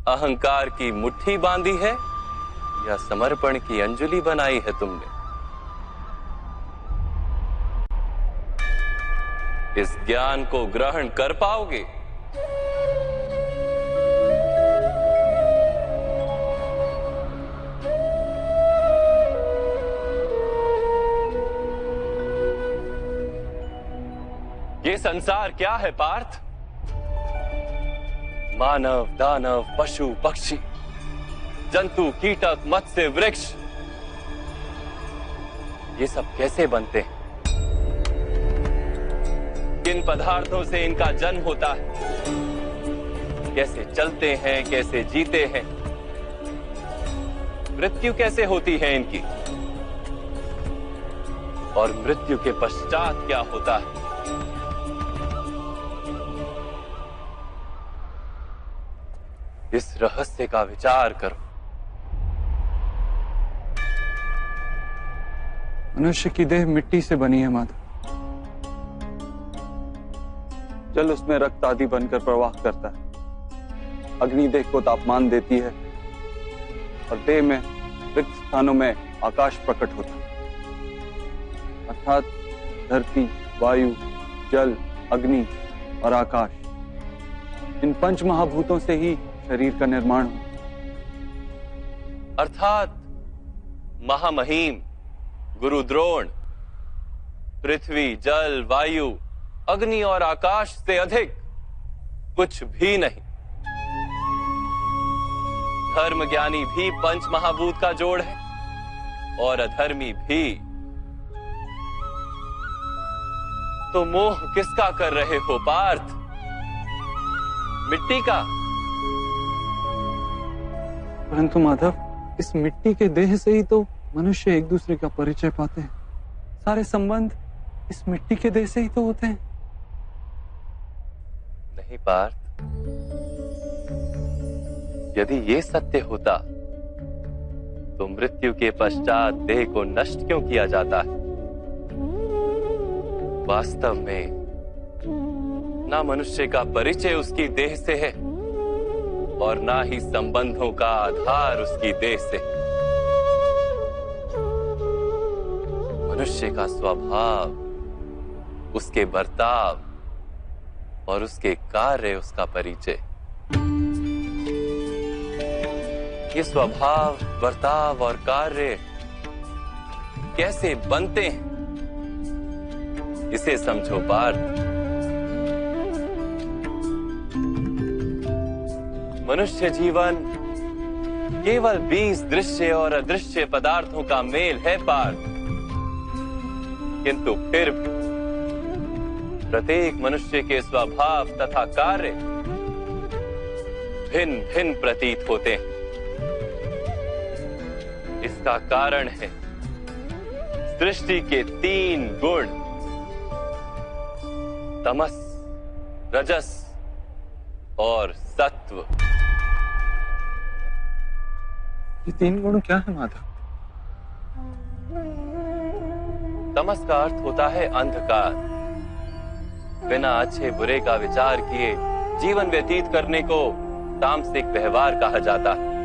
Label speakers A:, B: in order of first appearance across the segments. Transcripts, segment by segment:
A: अहंकार की मुट्ठी बांधी है या समर्पण की अंजलि बनाई है तुमने? इस ज्ञान को ग्रहण कर पाओगे? ये संसार क्या है पार्थ? मानव, दानव, पशु, पक्षी, जंतु, कीटक, मत्स्य, वृक्ष, ये सब कैसे बनते हैं? किन पदार्थों से इनका जन्म होता है? कैसे चलते हैं, कैसे जीते हैं? मृत्यु कैसे होती है इनकी? और मृत्यु के पश्चात क्या होता है? इस रहस्य का विचार करो।
B: मनुष्य की देह मिट्टी से बनी है माता। जल उसमें रक्त आदि बनकर प्रवाह करता है। अग्नि देह को तापमान देती है और देह में रिक्त स्थानों में आकाश प्रकट होता है। अर्थात धरती, वायु, जल, अग्नि और आकाश, इन पंच महाभूतों से ही शरीर का निर्माण हो।
A: अर्थात महामहिम गुरु द्रोण पृथ्वी, जल, वायु, अग्नि और आकाश से अधिक कुछ भी नहीं। धर्म ज्ञानी भी पंच महाभूत का जोड़ है और अधर्मी भी। तो मोह किसका कर रहे हो पार्थ? मिट्टी का?
B: परंतु माधव, इस मिट्टी के देह से ही तो मनुष्य एक दूसरे का परिचय पाते हैं। सारे संबंध इस मिट्टी के देह से ही तो होते हैं।
A: नहीं पार्थ, यदि ये सत्य होता तो मृत्यु के पश्चात देह को नष्ट क्यों किया जाता है? वास्तव में ना मनुष्य का परिचय उसकी देह से है और ना ही संबंधों का आधार उसकी देह से। मनुष्य का स्वभाव, उसके बर्ताव और उसके कार्य उसका परिचय। ये स्वभाव, बर्ताव और कार्य कैसे बनते हैं, इसे समझो पार्थ। मनुष्य जीवन केवल 20 दृश्य और अदृश्य पदार्थों का मेल है पार्थ, किंतु फिर भी प्रत्येक मनुष्य के स्वभाव तथा कार्य भिन्न भिन्न प्रतीत होते हैं। इसका कारण है सृष्टि के 3 गुण, तमस, रजस और सत्व।
B: ये 3 गुण क्या है माधव?
A: तमस का अर्थ होता है अंधकार। बिना अच्छे बुरे का विचार किए जीवन व्यतीत करने को तामसिक व्यवहार कहा जाता है।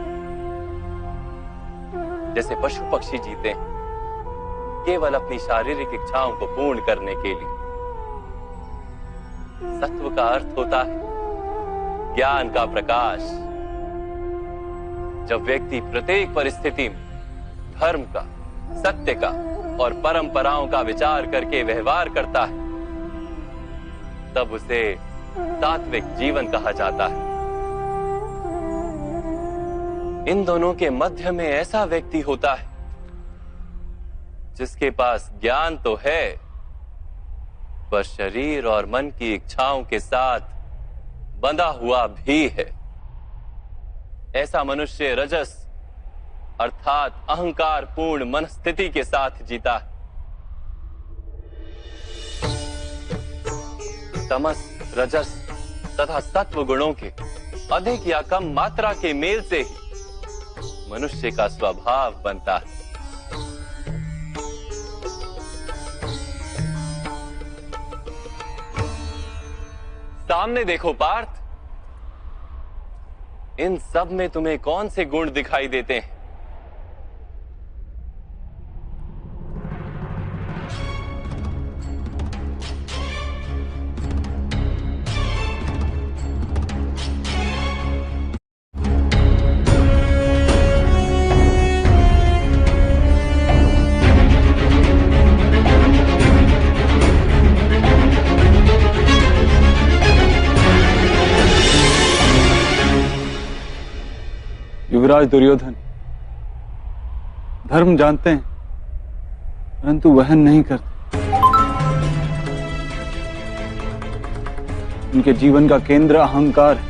A: जैसे पशु पक्षी जीते हैं केवल अपनी शारीरिक इच्छाओं को पूर्ण करने के लिए। सत्व का अर्थ होता है ज्ञान का प्रकाश। जब व्यक्ति प्रत्येक परिस्थिति में धर्म का, सत्य का और परंपराओं का विचार करके व्यवहार करता है, तब उसे सात्विक जीवन कहा जाता है। इन दोनों के मध्य में ऐसा व्यक्ति होता है जिसके पास ज्ञान तो है, पर शरीर और मन की इच्छाओं के साथ बंधा हुआ भी है। ऐसा मनुष्य रजस अर्थात अहंकार पूर्ण मनस्थिति के साथ जीता है। तमस, रजस तथा सत्व गुणों के अधिक या कम मात्रा के मेल से ही मनुष्य का स्वभाव बनता है। सामने देखो पार्थ, इन सब में तुम्हें कौन से गुण दिखाई देते हैं?
B: युवराज दुर्योधन धर्म जानते हैं परंतु वहन नहीं करते। उनके जीवन का केंद्र अहंकार है,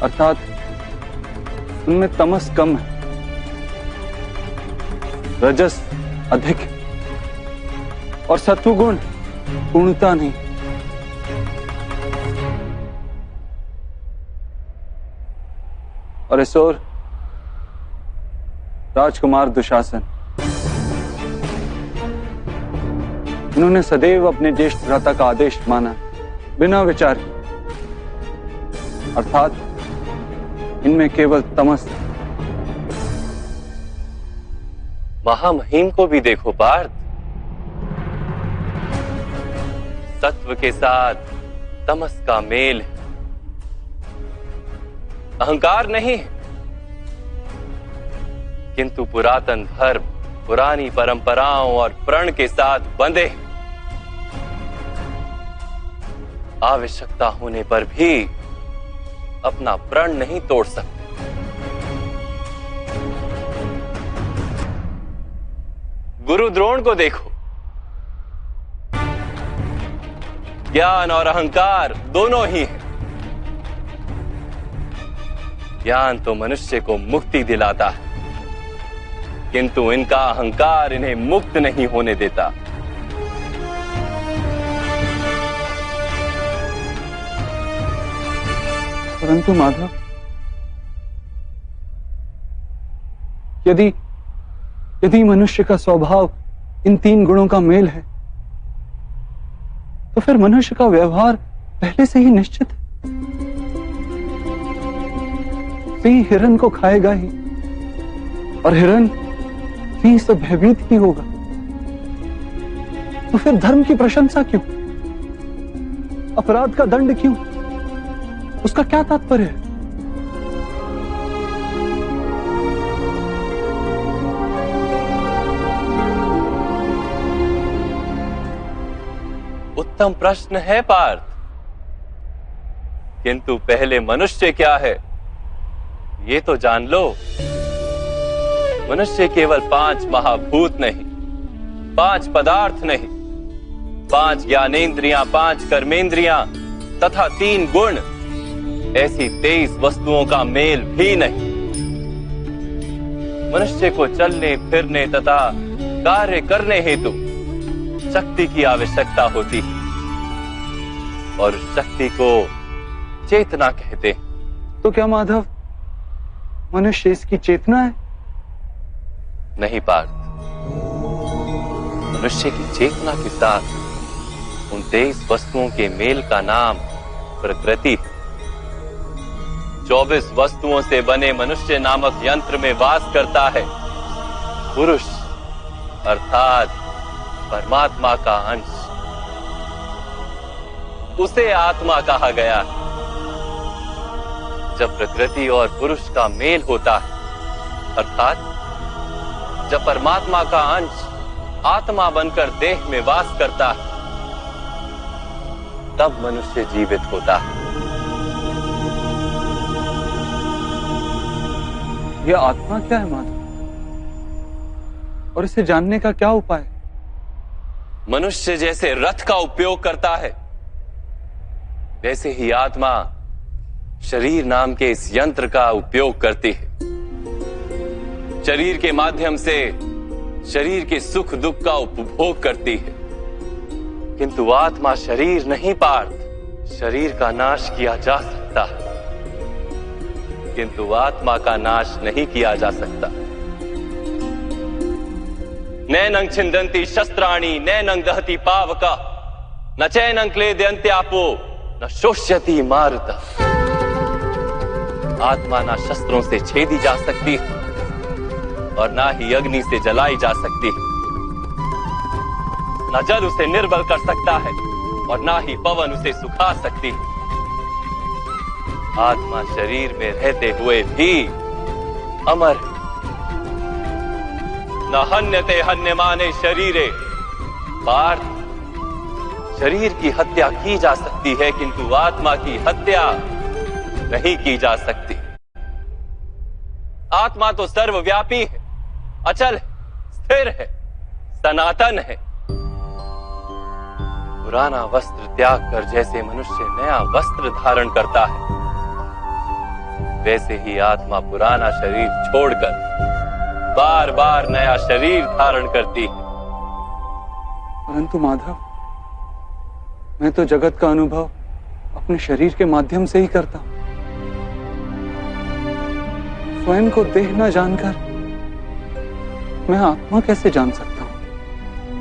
B: अर्थात उनमें तमस कम है, रजस अधिक है और सत्वगुण पूर्णता नहीं। और इस ओर राजकुमार दुशासन, इन्होंने सदैव अपने ज्येष्ठ भ्राता का आदेश माना बिना विचार के, अर्थात इनमें केवल तमस।
A: महामहिम को भी देखो पार्थ, सत्व के साथ तमस का मेल है, अहंकार नहीं, किंतु पुरातन धर्म, पुरानी परंपराओं और प्रण के साथ बंधे, आवश्यकता होने पर भी अपना प्रण नहीं तोड़ सकते। गुरु द्रोण को देखो, ज्ञान और अहंकार दोनों ही हैं। ज्ञान तो मनुष्य को मुक्ति दिलाता है, किंतु इनका अहंकार इन्हें मुक्त नहीं होने देता।
B: परंतु माधव, यदि मनुष्य का स्वभाव इन तीन गुणों का मेल है, तो फिर मनुष्य का व्यवहार पहले से ही निश्चित है। सिंह हिरण को खाएगा ही और हिरण सिंह से भयभीत ही होगा। तो फिर धर्म की प्रशंसा क्यों? अपराध का दंड क्यों? उसका क्या तात्पर्य है?
A: उत्तम प्रश्न है पार्थ, किंतु पहले मनुष्य क्या है ये तो जान लो। मनुष्य केवल 5 महाभूत नहीं, 5 पदार्थ नहीं, 5 ज्ञानेंद्रियां, 5 कर्मेंद्रियां तथा 3 गुण, ऐसी 23 वस्तुओं का मेल भी नहीं। मनुष्य को चलने फिरने तथा कार्य करने हेतु शक्ति की आवश्यकता होती है और शक्ति को चेतना कहते हैं।
B: तो क्या माधव, मनुष्य इसकी चेतना है?
A: नहीं पार्थ, मनुष्य की चेतना के साथ उन 23 वस्तुओं के मेल का नाम प्रकृति है। 24 वस्तुओं से बने मनुष्य नामक यंत्र में वास करता है पुरुष, अर्थात परमात्मा का अंश। उसे आत्मा कहा गया है। जब प्रकृति और पुरुष का मेल होता है, अर्थात जब परमात्मा का अंश आत्मा बनकर देह में वास करता है, तब मनुष्य जीवित होता है।
B: यह आत्मा क्या है माधव, और इसे जानने का क्या उपाय?
A: मनुष्य जैसे रथ का उपयोग करता है, वैसे ही आत्मा शरीर नाम के इस यंत्र का उपयोग करती है। शरीर के माध्यम से शरीर के सुख दुख का उपभोग करती है, किंतु आत्मा शरीर नहीं पार्थ। शरीर का नाश किया जा सकता है, किंतु आत्मा का नाश नहीं किया जा सकता। नैनं छिन्दन्ति शस्त्राणि, नैनं दहति पावका, न चैनं क्लेदयन्त्यापो, न शोष्यति मारुता। आत्मा ना शस्त्रों से छेदी जा सकती और ना ही अग्नि से जलाई जा सकती। न जल उसे निर्बल कर सकता है और ना ही पवन उसे सुखा सकती। आत्मा शरीर में रहते हुए भी अमर। न हन्यते हन्यमाने शरीरे। पार्थ, शरीर की हत्या की जा सकती है किंतु आत्मा की हत्या नहीं की जा सकती। आत्मा तो सर्वव्यापी है, अचल है, स्थिर है, सनातन है। पुराना वस्त्र त्याग कर जैसे मनुष्य नया वस्त्र धारण करता है, वैसे ही आत्मा पुराना शरीर छोड़कर बार बार नया शरीर धारण करती है।
B: परंतु माधव, मैं तो जगत का अनुभव अपने शरीर के माध्यम से ही करता हूं। स्वयं को देह न जानकर मैं आत्मा कैसे जान सकता हूं?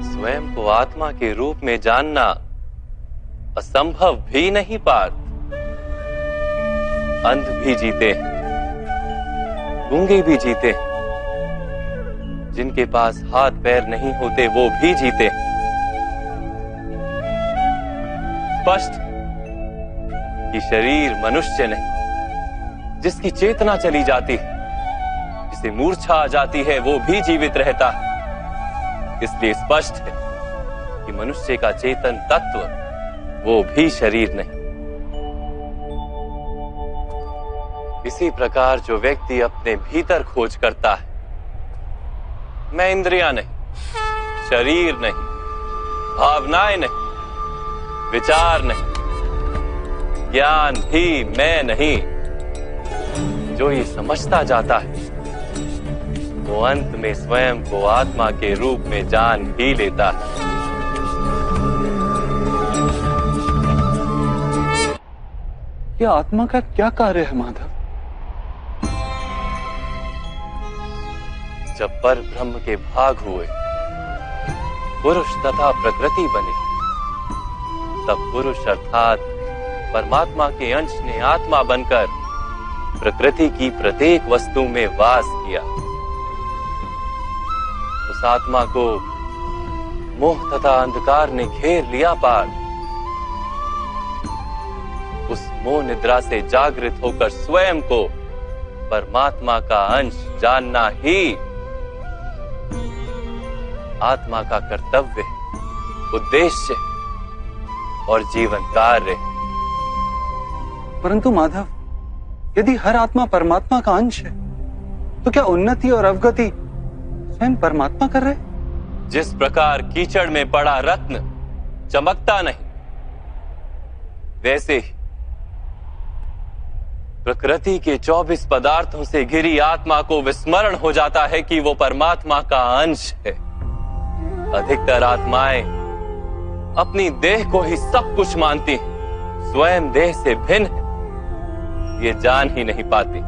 A: स्वयं को आत्मा के रूप में जानना असंभव भी नहीं पार्थ। अंध भी जीते हैं, गूंगे भी जीते हैं, जिनके पास हाथ पैर नहीं होते वो भी जीते हैं। स्पष्ट कि शरीर मनुष्य नहीं, जिसकी चेतना चली जाती है, जिसे मूर्छा आ जाती है, वो भी जीवित रहता है। इसलिए स्पष्ट है कि मनुष्य का चेतन तत्व वो भी शरीर नहीं। इसी प्रकार जो व्यक्ति अपने भीतर खोज करता है, मैं इंद्रियां नहीं, शरीर नहीं, भावनाएं नहीं, विचार नहीं, ज्ञान भी मैं नहीं, जो ये समझता जाता है वो अंत में स्वयं को आत्मा के रूप में जान ही लेता है।
B: ये आत्मा का क्या कार्य है माधव?
A: जब पर ब्रह्म के भाग हुए, पुरुष तथा प्रकृति बने, तब पुरुष अर्थात परमात्मा के अंश ने आत्मा बनकर प्रकृति की प्रत्येक वस्तु में वास किया। उस आत्मा को मोह तथा अंधकार ने घेर लिया पार। उस मोह निद्रा से जागृत होकर स्वयं को परमात्मा का अंश जानना ही आत्मा का कर्तव्य, उद्देश्य और जीवन कार्य।
B: परंतु माधव, यदि हर आत्मा परमात्मा का अंश है, तो क्या उन्नति और अवगति स्वयं परमात्मा कर रहे?
A: जिस प्रकार कीचड़ में पड़ा रत्न चमकता नहीं, वैसे ही प्रकृति के 24 पदार्थों से घिरी आत्मा को विस्मरण हो जाता है कि वो परमात्मा का अंश है। अधिकतर आत्माएं अपनी देह को ही सब कुछ मानती हैं, स्वयं देह से भिन्न है ये जान ही नहीं पाती।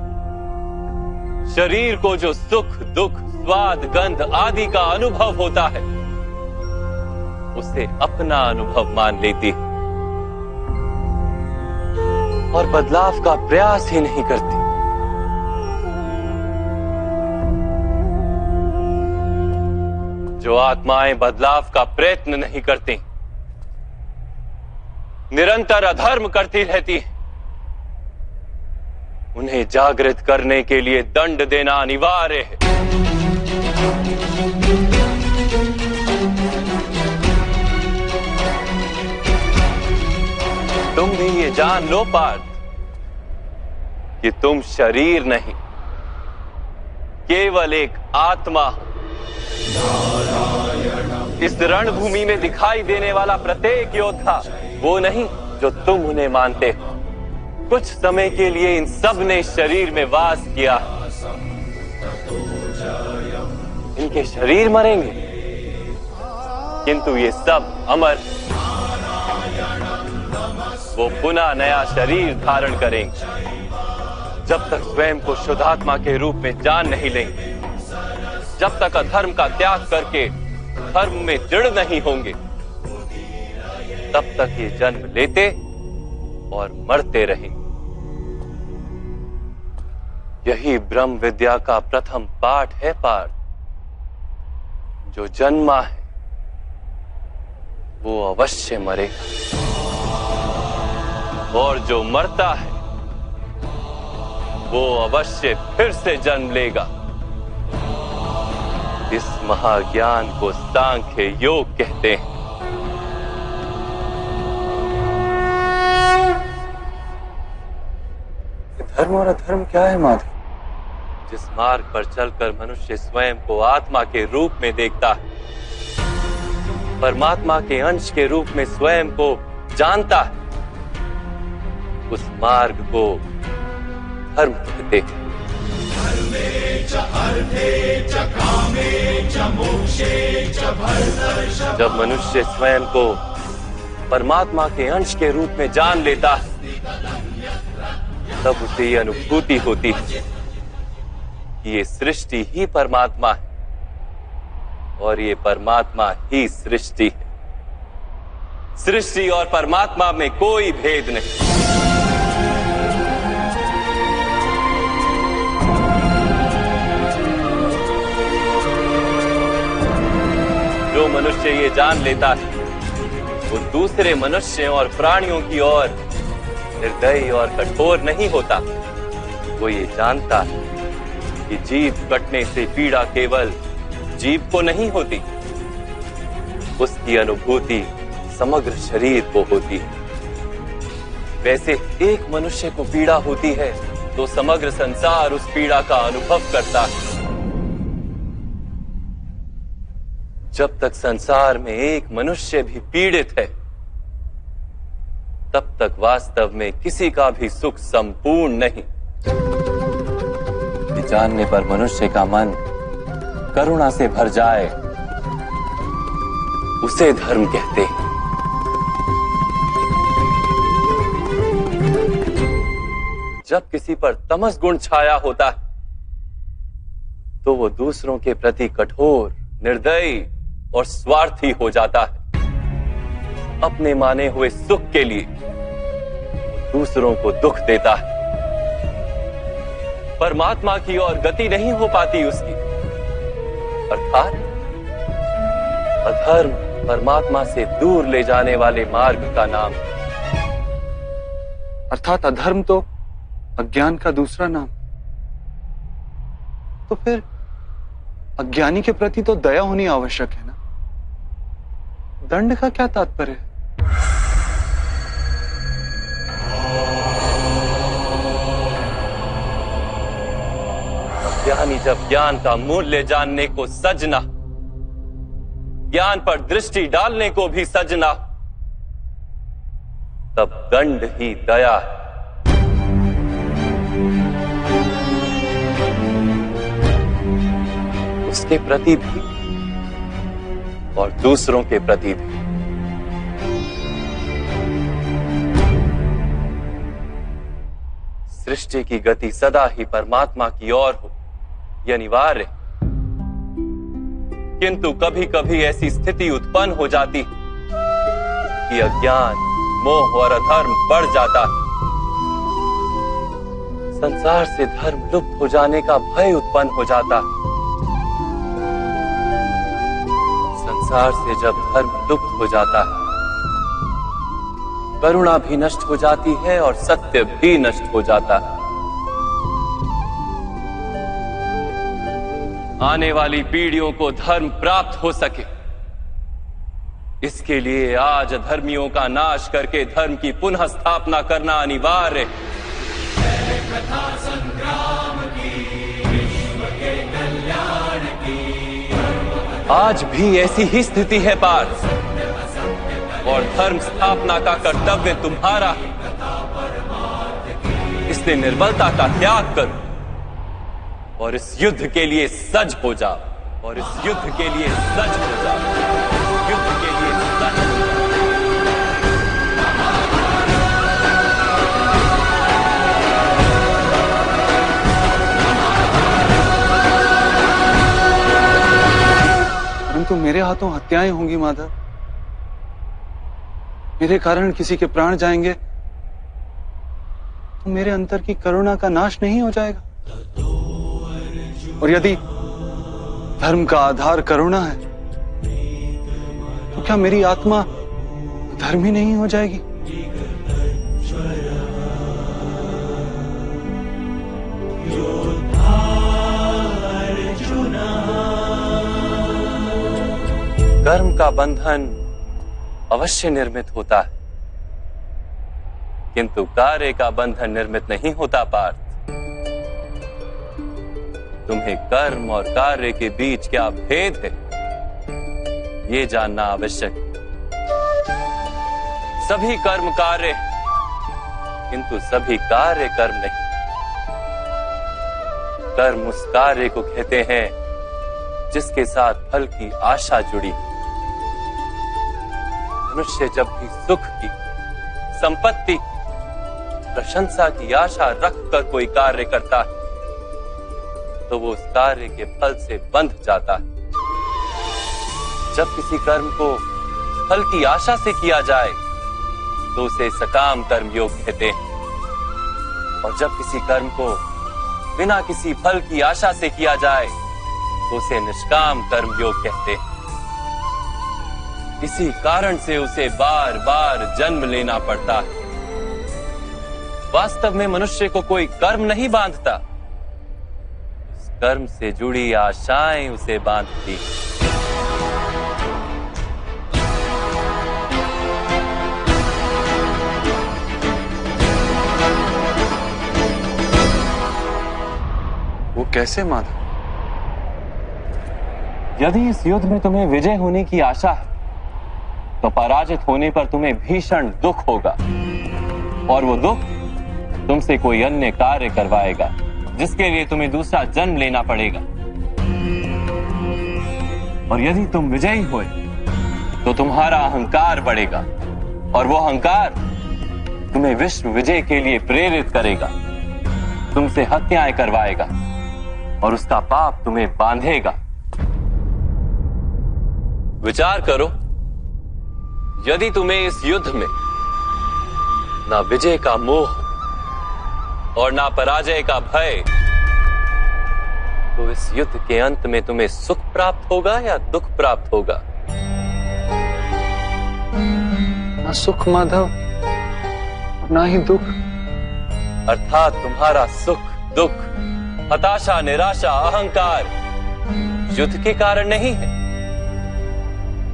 A: शरीर को जो सुख, दुख, स्वाद, गंध आदि का अनुभव होता है, उसे अपना अनुभव मान लेती है और बदलाव का प्रयास ही नहीं करती। जो आत्माएं बदलाव का प्रयत्न नहीं करती, निरंतर अधर्म करती रहती हैं, उन्हें जागृत करने के लिए दंड देना अनिवार्य है। तुम भी ये जान लो पार्थ कि तुम शरीर नहीं, केवल एक आत्मा हो। इस रणभूमि में दिखाई देने वाला प्रत्येक योद्धा वो नहीं जो तुम उन्हें मानते हो। कुछ समय के लिए इन सब ने शरीर में वास किया। इनके शरीर मरेंगे, किंतु ये सब अमर, वो पुनः नया शरीर धारण करेंगे। जब तक स्वयं को शुद्धात्मा के रूप में जान नहीं लेंगे, जब तक अधर्म का त्याग करके धर्म में दृढ़ नहीं होंगे, तब तक ये जन्म लेते और मरते रहेंगे। यही ब्रह्म विद्या का प्रथम पाठ है पार्थ। जो जन्मा है वो अवश्य मरेगा, और जो मरता है वो अवश्य फिर से जन्म लेगा। इस महाज्ञान को सांख्य योग कहते हैं।
B: धर्म और अधर्म क्या है माधव?
A: जिस मार्ग पर चलकर मनुष्य स्वयं को आत्मा के रूप में देखता है, परमात्मा के अंश के रूप में स्वयं को जानता है, उस मार्ग को धर्म कहते हैं। जब मनुष्य स्वयं को परमात्मा के अंश के रूप में जान लेता है, तब उसे ये अनुभूति होती है कि ये सृष्टि ही परमात्मा है और ये परमात्मा ही सृष्टि है। सृष्टि और परमात्मा में कोई भेद नहीं। जो मनुष्य ये जान लेता है, वो दूसरे मनुष्यों और प्राणियों की ओर निर्दयी और कठोर नहीं होता। वो ये जानता है कि जीव कटने से पीड़ा केवल जीव को नहीं होती, उसकी अनुभूति समग्र शरीर को होती है। वैसे एक मनुष्य को पीड़ा होती है तो समग्र संसार उस पीड़ा का अनुभव करता है। जब तक संसार में एक मनुष्य भी पीड़ित है, तब तक वास्तव में किसी का भी सुख संपूर्ण नहीं। जानने पर मनुष्य का मन करुणा से भर जाए, उसे धर्म कहते हैं। जब किसी पर तमस गुण छाया होता है, तो वो दूसरों के प्रति कठोर, निर्दयी और स्वार्थी हो जाता है। अपने माने हुए सुख के लिए दूसरों को दुख देता है। परमात्मा की ओर गति नहीं हो पाती उसकी। अर्थात अधर्म परमात्मा से दूर ले जाने वाले मार्ग का नाम।
B: अर्थात अधर्म तो अज्ञान का दूसरा नाम। तो फिर अज्ञानी के प्रति तो दया होनी आवश्यक है ना। दंड का क्या तात्पर्य है?
A: अज्ञानी जब ज्ञान का मूल्य जानने को सजना, ज्ञान पर दृष्टि डालने को भी सजना, तब दंड ही दया है। उसके प्रति भी और दूसरों के प्रति भी। सृष्टि की गति सदा ही परमात्मा की ओर हो, यह अनिवार्य। किंतु कभी कभी ऐसी स्थिति उत्पन्न हो जाती है कि अज्ञान, मोह और अधर्म बढ़ जाता है। संसार से धर्म लुप्त हो जाने का भय उत्पन्न हो जाता है। संसार से जब धर्म लुप्त हो जाता है, करुणा भी नष्ट हो जाती है और सत्य भी नष्ट हो जाता है। आने वाली पीढ़ियों को धर्म प्राप्त हो सके, इसके लिए आज अधर्मियों का नाश करके धर्म की पुनः स्थापना करना अनिवार्य है। कथा संग्राम की, विश्व के कल्याण की। आज भी ऐसी ही स्थिति है पार्थ, और धर्म स्थापना का कर्तव्य तुम्हारा है। इसलिए निर्बलता का त्याग करो और इस युद्ध के लिए सज हो जाओ। और इस युद्ध के लिए सज हो जाओ। युद्ध के लिए सज हो जाओ।
B: परंतु मेरे हाथों हत्याएं होंगी माधव। मेरे कारण किसी के प्राण जाएंगे तो मेरे अंतर की करुणा का नाश नहीं हो जाएगा? और यदि धर्म का आधार करुणा है, तो क्या मेरी आत्मा धर्मी नहीं हो जाएगी?
A: कर्म का बंधन अवश्य निर्मित होता है, किंतु कार्य का बंधन निर्मित नहीं होता पार्थ। तुम्हें कर्म और कार्य के बीच क्या भेद है, ये जानना आवश्यक है। सभी कर्म कार्य हैं, किंतु सभी कार्य कर्म नहीं। कर्म उस कार्य को कहते हैं जिसके साथ फल की आशा जुड़ी। मनुष्य जब भी सुख की, संपत्ति, प्रशंसा की आशा रखकर कोई कार्य करता है, तो वो उस कार्य के फल से बंध जाता है। जब किसी कर्म को फल की आशा से किया जाए तो उसे सकाम कर्म योग कहते हैं, और जब किसी कर्म को बिना किसी फल की आशा से किया जाए तो उसे निष्काम कर्म योग कहते हैं। इसी कारण से उसे बार बार जन्म लेना पड़ता है। वास्तव में मनुष्य को कोई कर्म नहीं बांधता, उस कर्म से जुड़ी आशाएं उसे बांधती।
B: वो कैसे माधव?
A: यदि इस युद्ध में तुम्हें विजय होने की आशा है, तो पराजित होने पर तुम्हें भीषण दुख होगा, और वो दुख तुमसे कोई अन्य कार्य करवाएगा जिसके लिए तुम्हें दूसरा जन्म लेना पड़ेगा। और यदि तुम विजयी हुए तो तुम्हारा अहंकार बढ़ेगा, और वो अहंकार तुम्हें विश्व विजय के लिए प्रेरित करेगा, तुमसे हत्याएं करवाएगा, और उसका पाप तुम्हें बांधेगा। विचार करो, यदि तुम्हें इस युद्ध में ना विजय का मोह और ना पराजय का भय, तो इस युद्ध के अंत में तुम्हें सुख प्राप्त होगा या दुख प्राप्त होगा?
B: ना सुख माधव, ना ही दुख।
A: अर्थात तुम्हारा सुख, दुख, हताशा, निराशा, अहंकार युद्ध के कारण नहीं है।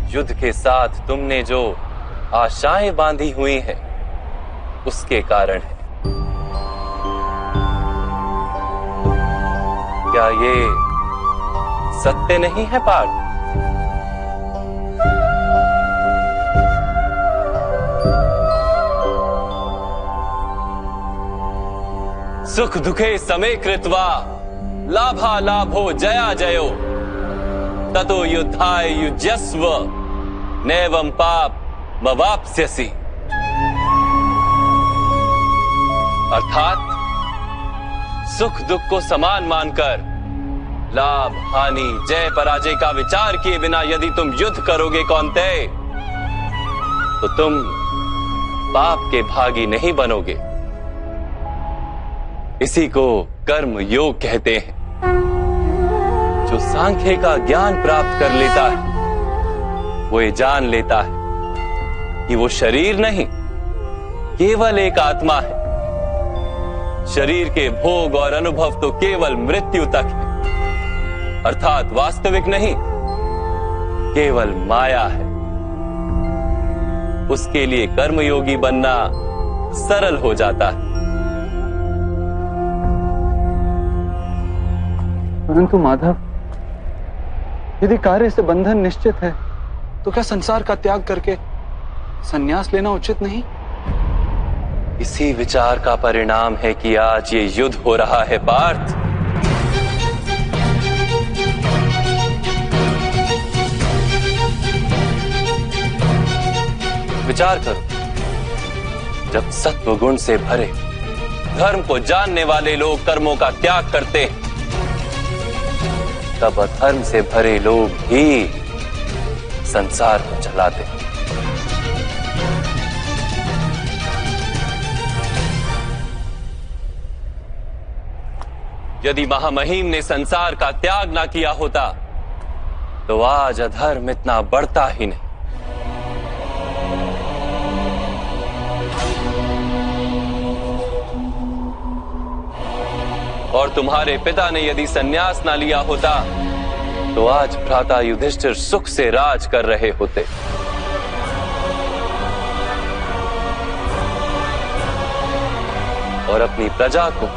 A: युद्ध के साथ तुमने जो आशाएं बांधी हुई हैं, उसके कारण है। क्या ये सत्य नहीं है पार्थ? सुख दुखे समे कृत्वा लाभा लाभो जया जयो ततो युद्धाय युज्यस्व नैवं पाप मवाप्स्यसि। अर्थात सुख दुख को समान मानकर लाभ हानि जय पराजय का विचार किए बिना यदि तुम युद्ध करोगे कौन्तेय, तो तुम पाप के भागी नहीं बनोगे। इसी को कर्म योग कहते हैं। जो सांख्य का ज्ञान प्राप्त कर लेता है, वो ये जान लेता है कि वो शरीर नहीं, केवल एक आत्मा है। शरीर के भोग और अनुभव तो केवल मृत्यु तक है, अर्थात वास्तविक नहीं, केवल माया है। उसके लिए कर्मयोगी बनना सरल हो जाता है।
B: परंतु माधव, यदि कार्य से बंधन निश्चित है, तो क्या संसार का त्याग करके संन्यास लेना उचित नहीं?
A: इसी विचार का परिणाम है कि आज ये युद्ध हो रहा है पार्थ। विचार करो, जब सत्व गुण से भरे धर्म को जानने वाले लोग कर्मों का त्याग करते हैं, तब अधर्म से भरे लोग ही संसार को चलाते हैं। यदि महामहिम ने संसार का त्याग ना किया होता तो आज अधर्म इतना बढ़ता ही नहीं। और तुम्हारे पिता ने यदि संन्यास ना लिया होता तो आज भ्राता युधिष्ठिर सुख से राज कर रहे होते। और अपनी प्रजा को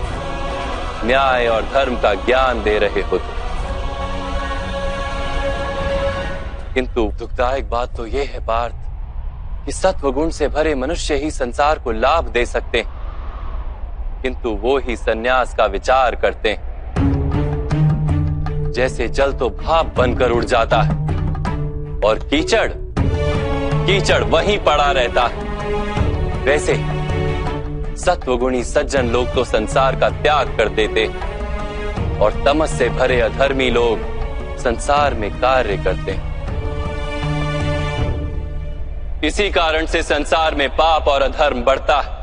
A: न्याय और धर्म का ज्ञान दे रहे होते। किंतु दुखदायक बात तो यह है पार्थ कि सत्वगुण से भरे मनुष्य ही संसार को लाभ दे सकते हैं, किंतु वो ही संन्यास का विचार करते हैं। जैसे जल तो भाप बनकर उड़ जाता है और कीचड़ वहीं पड़ा रहता है, वैसे सत्वगुणी सज्जन लोग तो संसार का त्याग कर देते और तमस से भरे अधर्मी लोग संसार में कार्य करते हैं। इसी कारण से संसार में पाप और अधर्म बढ़ता है।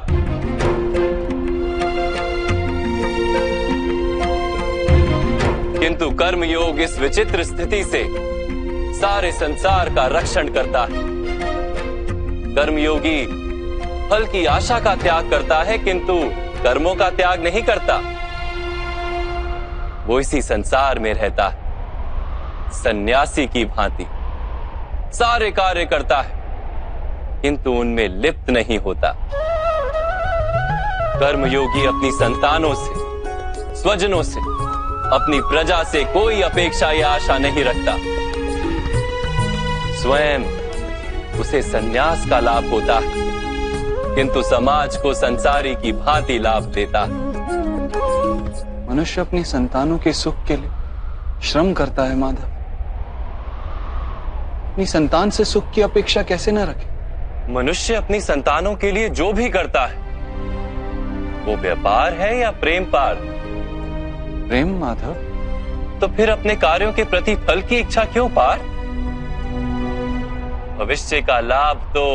A: किंतु कर्मयोग इस विचित्र स्थिति से सारे संसार का रक्षण करता है। कर्मयोगी फल की आशा का त्याग करता है, किंतु कर्मों का त्याग नहीं करता। वो इसी संसार में रहता है, सन्यासी की भांति सारे कार्य करता है, किंतु उनमें लिप्त नहीं होता। कर्मयोगी अपनी संतानों से, स्वजनों से, अपनी प्रजा से कोई अपेक्षा या आशा नहीं रखता। स्वयं उसे संन्यास का लाभ होता है, किंतु समाज को संसारी की भांति लाभ देता है।
B: मनुष्य अपनी संतानों के सुख के लिए श्रम करता है माधव। अपनी संतान से सुख की अपेक्षा कैसे न रखे?
A: मनुष्य अपनी संतानों के लिए जो भी करता है वो व्यापार है या प्रेम पार्थ?
B: प्रेम माधव।
A: तो फिर अपने कार्यों के प्रति फल की इच्छा क्यों पार्थ? भविष्य का लाभ तो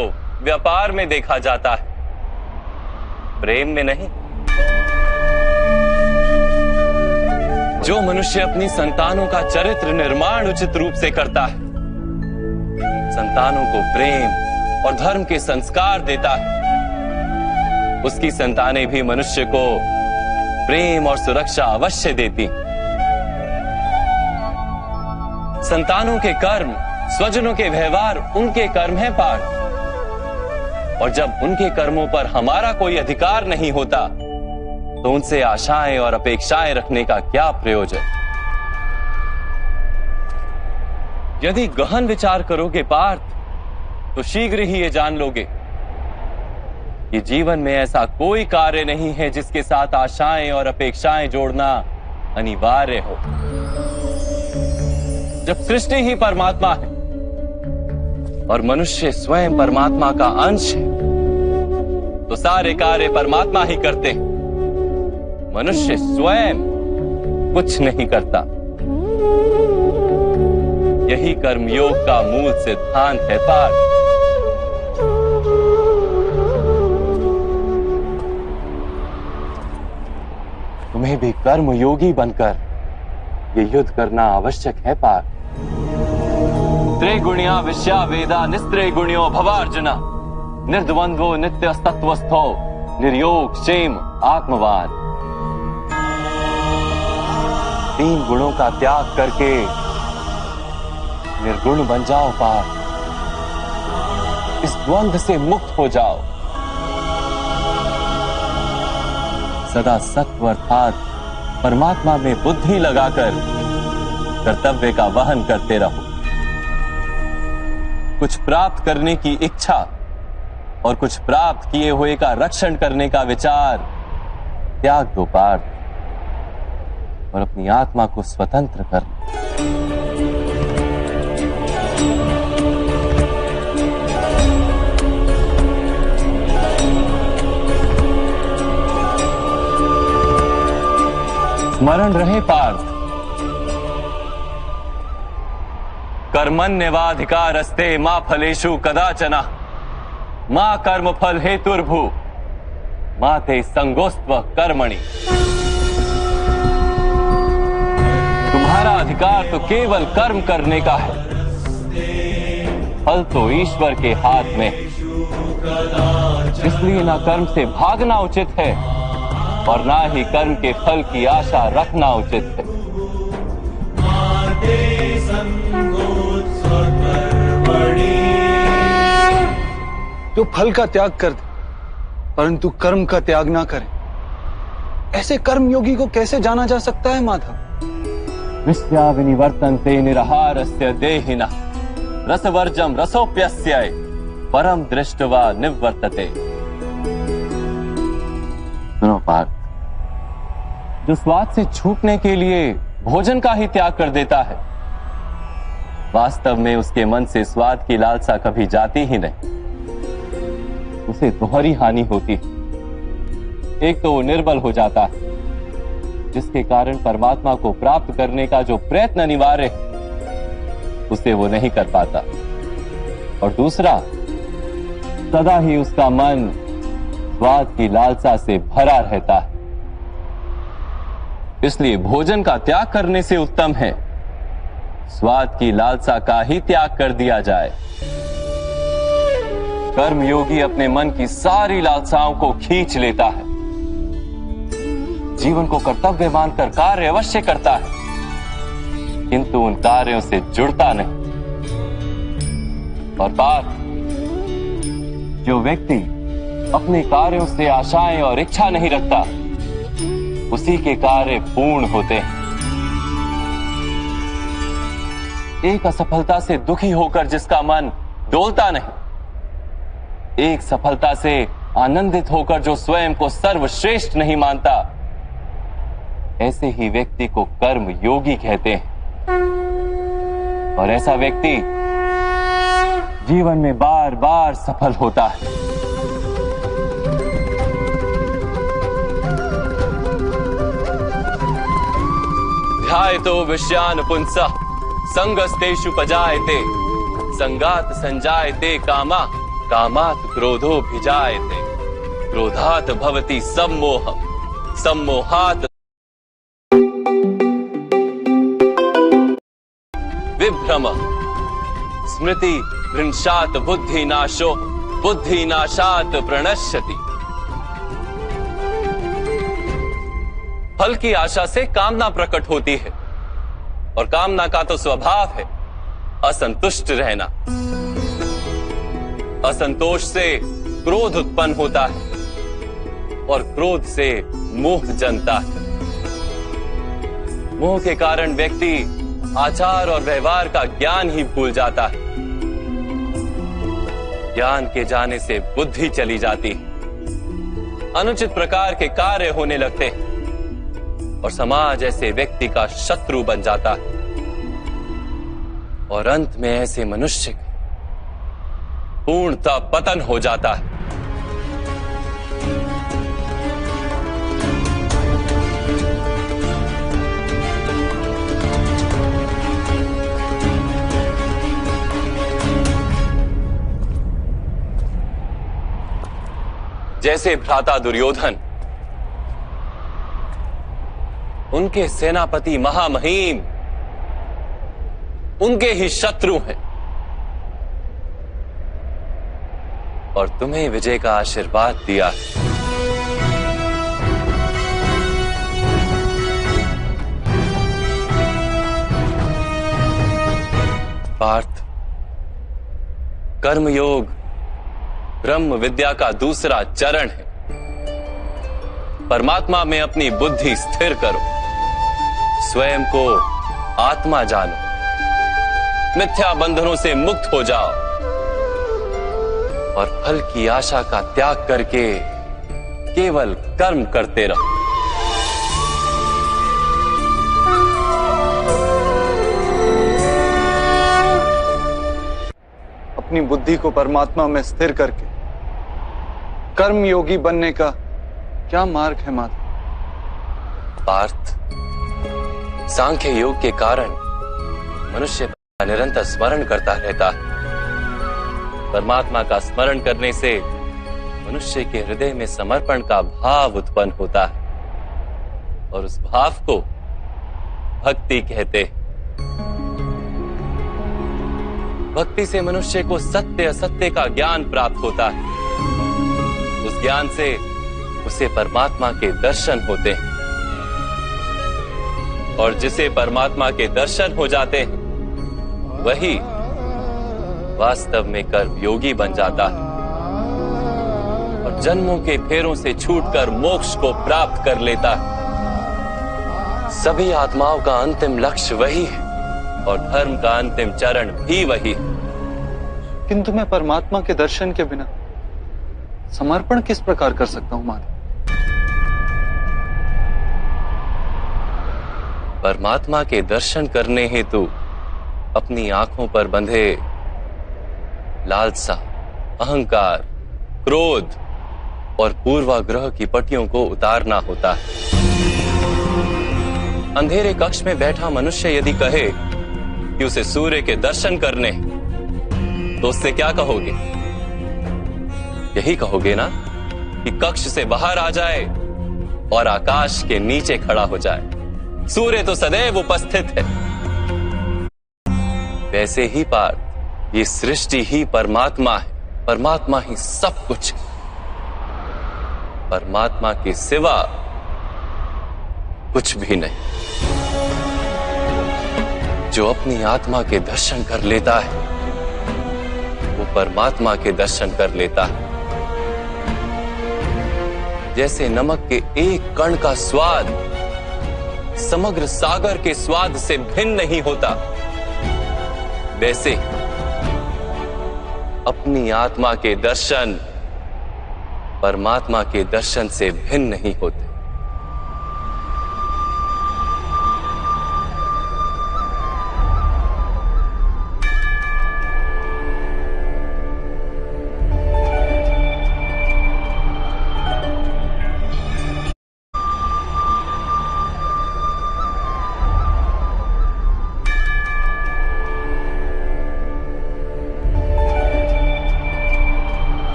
A: व्यापार में देखा जाता है, प्रेम में नहीं। जो मनुष्य अपनी संतानों का चरित्र निर्माण उचित रूप से करता है, संतानों को प्रेम और धर्म के संस्कार देता है, उसकी संतानें भी मनुष्य को प्रेम और सुरक्षा अवश्य देती। संतानों के कर्म, स्वजनों के व्यवहार उनके कर्म हैं पार्थ। और जब उनके कर्मों पर हमारा कोई अधिकार नहीं होता तो उनसे आशाएं और अपेक्षाएं रखने का क्या प्रयोजन? यदि गहन विचार करोगे पार्थ तो शीघ्र ही ये जान लोगे कि जीवन में ऐसा कोई कार्य नहीं है जिसके साथ आशाएं और अपेक्षाएं जोड़ना अनिवार्य हो। जब सृष्टि ही परमात्मा है और मनुष्य स्वयं परमात्मा का अंश है तो सारे कार्य परमात्मा ही करते हैं, मनुष्य स्वयं कुछ नहीं करता। यही कर्मयोग का मूल सिद्धांत है पार्थ। तुम्हें भी कर्मयोगी बनकर ये युद्ध करना आवश्यक है पार्थ। त्रिगुणिया विश्या वेदा निस्त्रिगुण्यो भवार्जुना निर्द्वंद्वो नित्य तत्वस्थो निर्योग क्षेम आत्मवान। तीन गुणों का त्याग करके निर्गुण बन जाओ पार्थ। इस द्वंद्व से मुक्त हो जाओ। सदा सत्व अर्थात परमात्मा में बुद्धि लगाकर कर्तव्य का वहन करते रहो। कुछ प्राप्त करने की इच्छा और कुछ प्राप्त किए हुए का रक्षण करने का विचार त्याग दो पार्थ और अपनी आत्मा को स्वतंत्र कर। स्मरण रहे पार्थ, कर्मण्यवाधिकारस्ते मा फलेषु कदाचन मा कर्म फल हेतुर्भु मा ते संगोस्त्व कर्मणि। तुम्हारा अधिकार तो केवल कर्म करने का है, फल तो ईश्वर के हाथ में। इसलिए ना कर्म से भागना उचित है और ना ही कर्म के फल की आशा रखना उचित है।
B: जो फल का त्याग कर दे परंतु कर्म का त्याग ना करे, ऐसे कर्म योगी को कैसे जाना जा सकता है माधव?
A: विश्या विनिवर्तन्ते निरहारस्य देहिनः रसवर्जम रसोप्यस्य परम दृष्ट्वा निवर्तते। सुनो पार्थ, जो स्वाद से छूटने के लिए भोजन का ही त्याग कर देता है, वास्तव में उसके मन से स्वाद की लालसा कभी जाती ही नहीं। उसे दोहरी हानि होती है। एक तो वो निर्बल हो जाता है, जिसके कारण परमात्मा को प्राप्त करने का जो प्रयत्न अनिवार्य है उसे वो नहीं कर पाता, और दूसरा, सदा ही उसका मन स्वाद की लालसा से भरा रहता है। इसलिए भोजन का त्याग करने से उत्तम है स्वाद की लालसा का ही त्याग कर दिया जाए। कर्म योगी अपने मन की सारी लालसाओं को खींच लेता है, जीवन को कर्तव्य मानकर कार्य अवश्य करता है, किंतु उन कार्यों से जुड़ता नहीं। और बात, जो व्यक्ति अपने कार्यों से आशाएं और इच्छा नहीं रखता, उसी के कार्य पूर्ण होते हैं। एक असफलता से दुखी होकर जिसका मन डोलता नहीं, एक सफलता से आनंदित होकर जो स्वयं को सर्वश्रेष्ठ नहीं मानता, ऐसे ही व्यक्ति को कर्म योगी कहते हैं। और ऐसा व्यक्ति जीवन में बार बार सफल होता है। ध्यायतो विषयान पुंसः संगस्तेषु पजायते संगात संजायते कामा कामात् क्रोधो भिजायते क्रोधात् भवति सम्मोहः सम्मोहात् विभ्रमः स्मृति भ्रंशात् बुद्धिनाशो बुद्धिनाशात् प्रणश्यति। फल की आशा से कामना प्रकट होती है, और कामना का तो स्वभाव है असंतुष्ट रहना। असंतोष से क्रोध उत्पन्न होता है, और क्रोध से मोह जन्मता है। मोह के कारण व्यक्ति आचार और व्यवहार का ज्ञान ही भूल जाता है। ज्ञान के जाने से बुद्धि चली जाती है, अनुचित प्रकार के कार्य होने लगते हैं, और समाज ऐसे व्यक्ति का शत्रु बन जाता है। और अंत में ऐसे मनुष्य का पूर्णतः पतन हो जाता है। जैसे भ्राता दुर्योधन, उनके सेनापति महामहिम उनके ही शत्रु हैं, और तुम्हें विजय का आशीर्वाद दिया। पार्थ, कर्मयोग ब्रह्म विद्या का दूसरा चरण है। परमात्मा में अपनी बुद्धि स्थिर करो, स्वयं को आत्मा जानो, मिथ्या बंधनों से मुक्त हो जाओ, और फल की आशा का त्याग करके केवल कर्म करते रहो।
B: अपनी बुद्धि को परमात्मा में स्थिर करके कर्म योगी बनने का क्या मार्ग है माधव?
A: पार्थ, सांख्य योग के कारण मनुष्य निरंतर स्मरण करता रहता है। परमात्मा का स्मरण करने से मनुष्य के हृदय में समर्पण का भाव उत्पन्न होता है, और उस भाव को भक्ति कहते। भक्ति से मनुष्य को सत्य असत्य का ज्ञान प्राप्त होता है। उस ज्ञान से उसे परमात्मा के दर्शन होते हैं, और जिसे परमात्मा के दर्शन हो जाते हैं वही वास्तव में कर्मयोगी बन जाता है और जन्मों के फेरों से छूटकर मोक्ष को प्राप्त कर लेता है। सभी आत्माओं का अंतिम लक्ष्य वही है और धर्म का अंतिम चरण भी वही है।
B: किंतु मैं परमात्मा के दर्शन के बिना समर्पण किस प्रकार कर सकता हूं माधव?
A: परमात्मा के दर्शन करने हेतु अपनी आंखों पर बंधे लालसा, अहंकार, क्रोध और पूर्वाग्रह की पट्टियों को उतारना होता है। अंधेरे कक्ष में बैठा मनुष्य यदि कहे कि उसे सूर्य के दर्शन करने, तो उससे क्या कहोगे? यही कहोगे ना कि कक्ष से बाहर आ जाए और आकाश के नीचे खड़ा हो जाए। सूर्य तो सदैव उपस्थित है। वैसे ही पार्थ, ये सृष्टि ही परमात्मा है, परमात्मा ही सब कुछ है। परमात्मा के सिवा कुछ भी नहीं। जो अपनी आत्मा के दर्शन कर लेता है वो परमात्मा के दर्शन कर लेता है। जैसे नमक के एक कण का स्वाद समग्र सागर के स्वाद से भिन्न नहीं होता, वैसे अपनी आत्मा के दर्शन परमात्मा के दर्शन से भिन्न नहीं होते।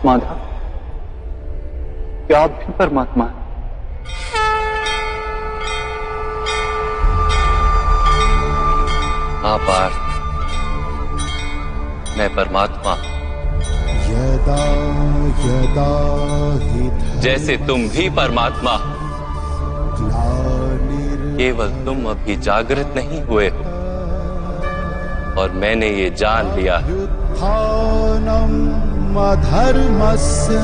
B: माधव, क्या आप भी परमात्मा हैं?
A: हाँ पार्थ, मैं परमात्मा।
C: यदा यदा हि
A: जैसे तुम भी परमात्मा, केवल तुम अभी जागृत नहीं हुए हो और मैंने ये जान लिया है।
C: अधर्मस्य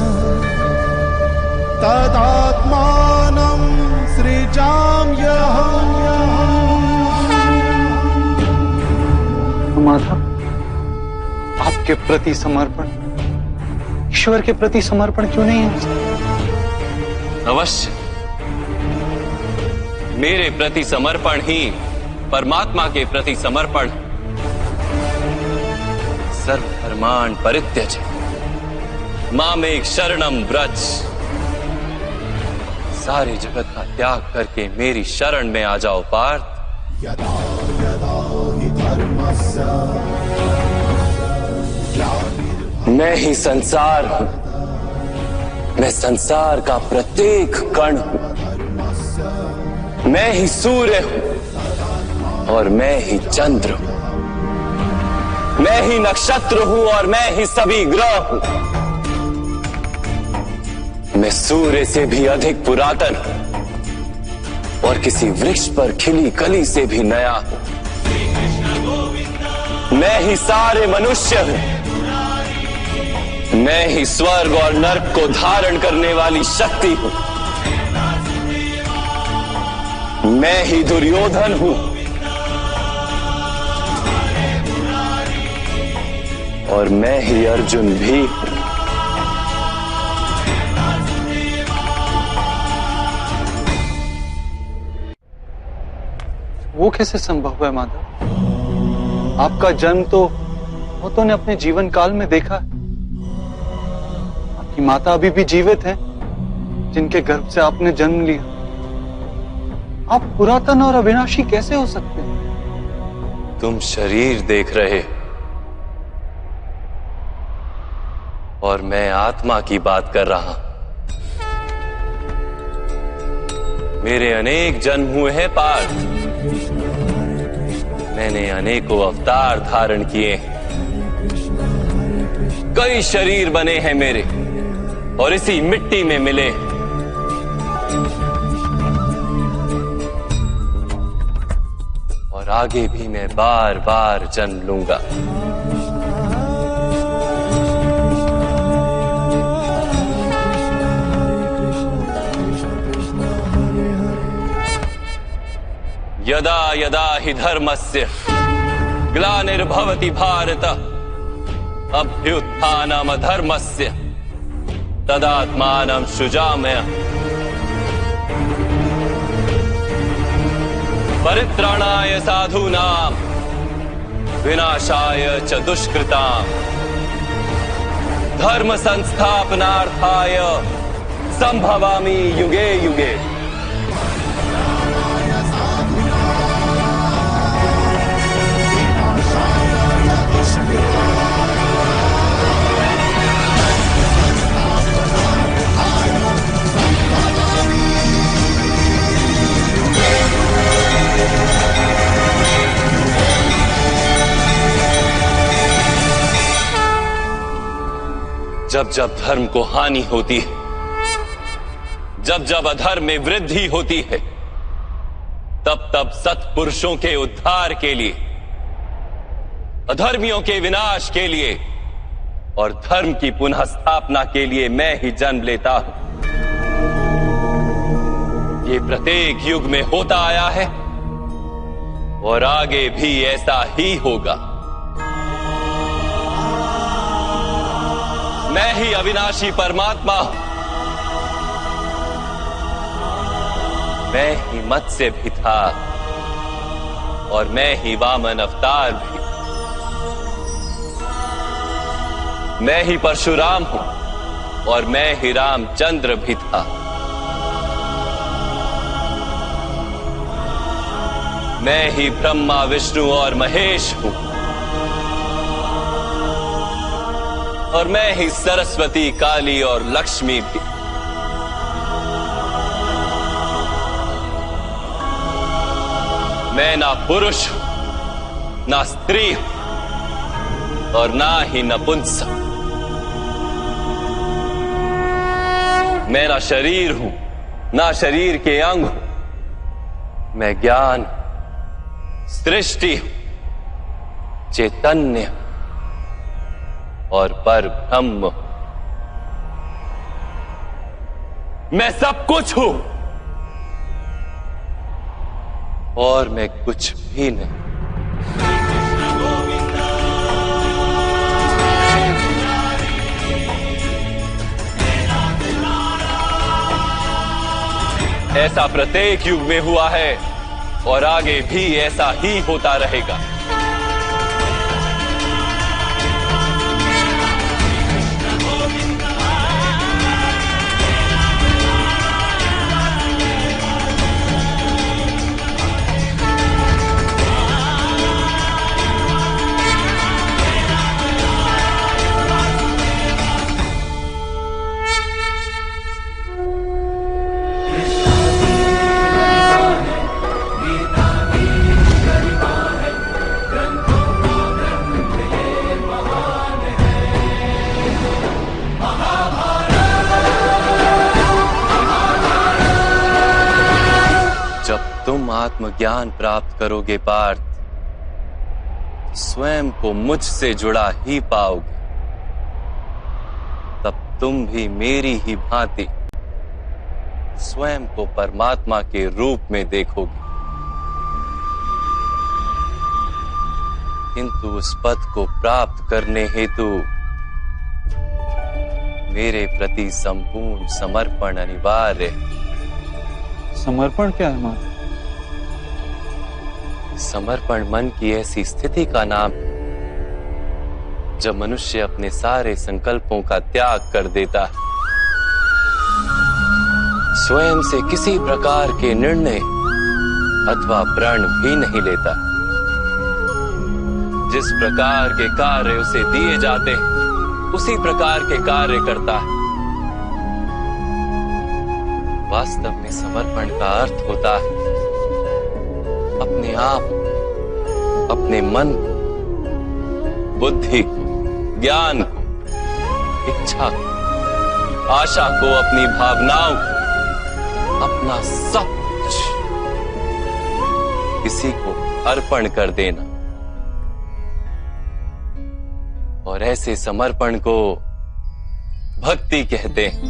C: तदात्मानं सृजाम्यहम्।
B: माधव, आपके प्रति समर्पण ईश्वर के प्रति समर्पण क्यों नहीं है?
A: अवश्य, मेरे प्रति समर्पण ही परमात्मा के प्रति समर्पण। सर्वधर्मान् परित्यज्य मामेक शरणम व्रज। सारे जगत का त्याग करके मेरी शरण में आ जाओ पार्थ।
C: यदा यदा हि धर्मस्य
A: मैं ही संसार हूं, मैं संसार का प्रत्येक कण हूं, मैं ही सूर्य हूं और मैं ही चंद्र हूं, मैं ही नक्षत्र हूं और मैं ही सभी ग्रह हूं। मैं सूर्य से भी अधिक पुरातन हूं और किसी वृक्ष पर खिली कली से भी नया हूं। मैं ही सारे मनुष्य हूं, मैं ही स्वर्ग और नरक को धारण करने वाली शक्ति हूं। मैं ही दुर्योधन हूं और मैं ही अर्जुन भी हूं।
B: वो कैसे संभव है माधव? आपका जन्म तो बहुतों ने अपने जीवन काल में देखा है। आपकी माता अभी भी जीवित है, जिनके गर्भ से आपने जन्म लिया। आप पुरातन और अविनाशी कैसे हो सकते हैं?
A: तुम शरीर देख रहे और मैं आत्मा की बात कर रहा हूं। मेरे अनेक जन्म हुए हैं पार्थ। मैंने अनेकों अवतार धारण किए हैं। कई शरीर बने हैं मेरे और इसी मिट्टी में मिले। और आगे भी मैं बार बार जन्म लूंगा। यदा यदा हि धर्मस्य ग्लानिर्भवति भारत अभ्युत्थानम् अधर्मस्य तदात्मानं सृजाम्यहम्। परित्राणाय साधूनां विनाशाय च दुष्कृतां धर्म संस्थापनार्थाय संभवामि युगे युगे। जब जब धर्म को हानि होती है, जब जब अधर्म में वृद्धि होती है, तब तब सत्पुरुषों के उद्धार के लिए, अधर्मियों के विनाश के लिए और धर्म की पुनः स्थापना के लिए मैं ही जन्म लेता हूं। ये प्रत्येक युग में होता आया है और आगे भी ऐसा ही होगा। मैं ही अविनाशी परमात्मा हूं। मैं ही मत्स्य भी था और मैं ही वामन अवतार भी। मैं ही परशुराम हूं और मैं ही रामचंद्र भी था। मैं ही ब्रह्मा विष्णु और महेश हूं और मैं ही सरस्वती काली और लक्ष्मी भी। मैं ना पुरुष हूं, ना स्त्री हूं और ना ही नपुंसक। मैं ना शरीर हूं, ना शरीर के अंग हूं। मैं ज्ञान, सृष्टि हूं, चैतन्य और पर ब्रह्म। मैं सब कुछ हूं और मैं कुछ भी नहीं। ऐसा प्रत्येक युग में हुआ है और आगे भी ऐसा ही होता रहेगा। तुम आत्मज्ञान प्राप्त करोगे पार्थ, स्वयं को मुझसे जुड़ा ही पाओगे। तब तुम भी मेरी ही भांति स्वयं को परमात्मा के रूप में देखोगे। किंतु उस पद को प्राप्त करने हेतु मेरे प्रति संपूर्ण समर्पण अनिवार्य है।
B: समर्पण क्या है मां?
A: समर्पण मन की ऐसी स्थिति का नाम है जब मनुष्य अपने सारे संकल्पों का त्याग कर देता है, स्वयं से किसी प्रकार के निर्णय अथवा प्रण भी नहीं लेता। जिस प्रकार के कार्य उसे दिए जाते हैं उसी प्रकार के कार्य करता है। वास्तव में समर्पण का अर्थ होता है अपने आप, अपने मन को, बुद्धि को, ज्ञान को, इच्छा को, आशा को, अपनी भावनाओं को, अपना सब कुछ किसी को अर्पण कर देना। और ऐसे समर्पण को भक्ति कहते हैं।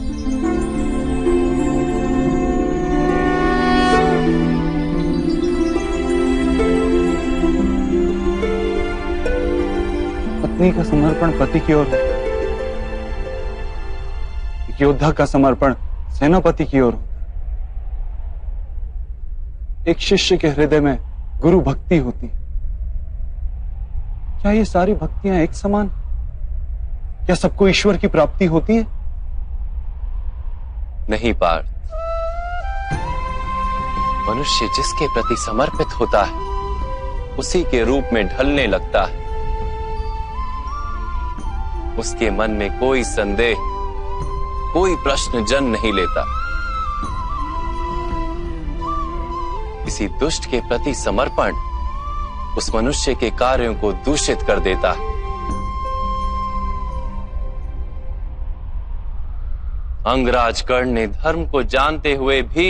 B: पत्नी का समर्पण पति की ओर, एक योद्धा का समर्पण सेनापति की ओर होता है। एक शिष्य के हृदय में गुरु भक्ति होती है। क्या ये सारी भक्तियां एक समान? क्या सबको ईश्वर की प्राप्ति होती है?
A: नहीं पार्थ, मनुष्य जिसके प्रति समर्पित होता है उसी के रूप में ढलने लगता है। उसके मन में कोई संदेह, कोई प्रश्न जन्म नहीं लेता। किसी दुष्ट के प्रति समर्पण उस मनुष्य के कार्यों को दूषित कर देता है। अंगराज कर्ण ने धर्म को जानते हुए भी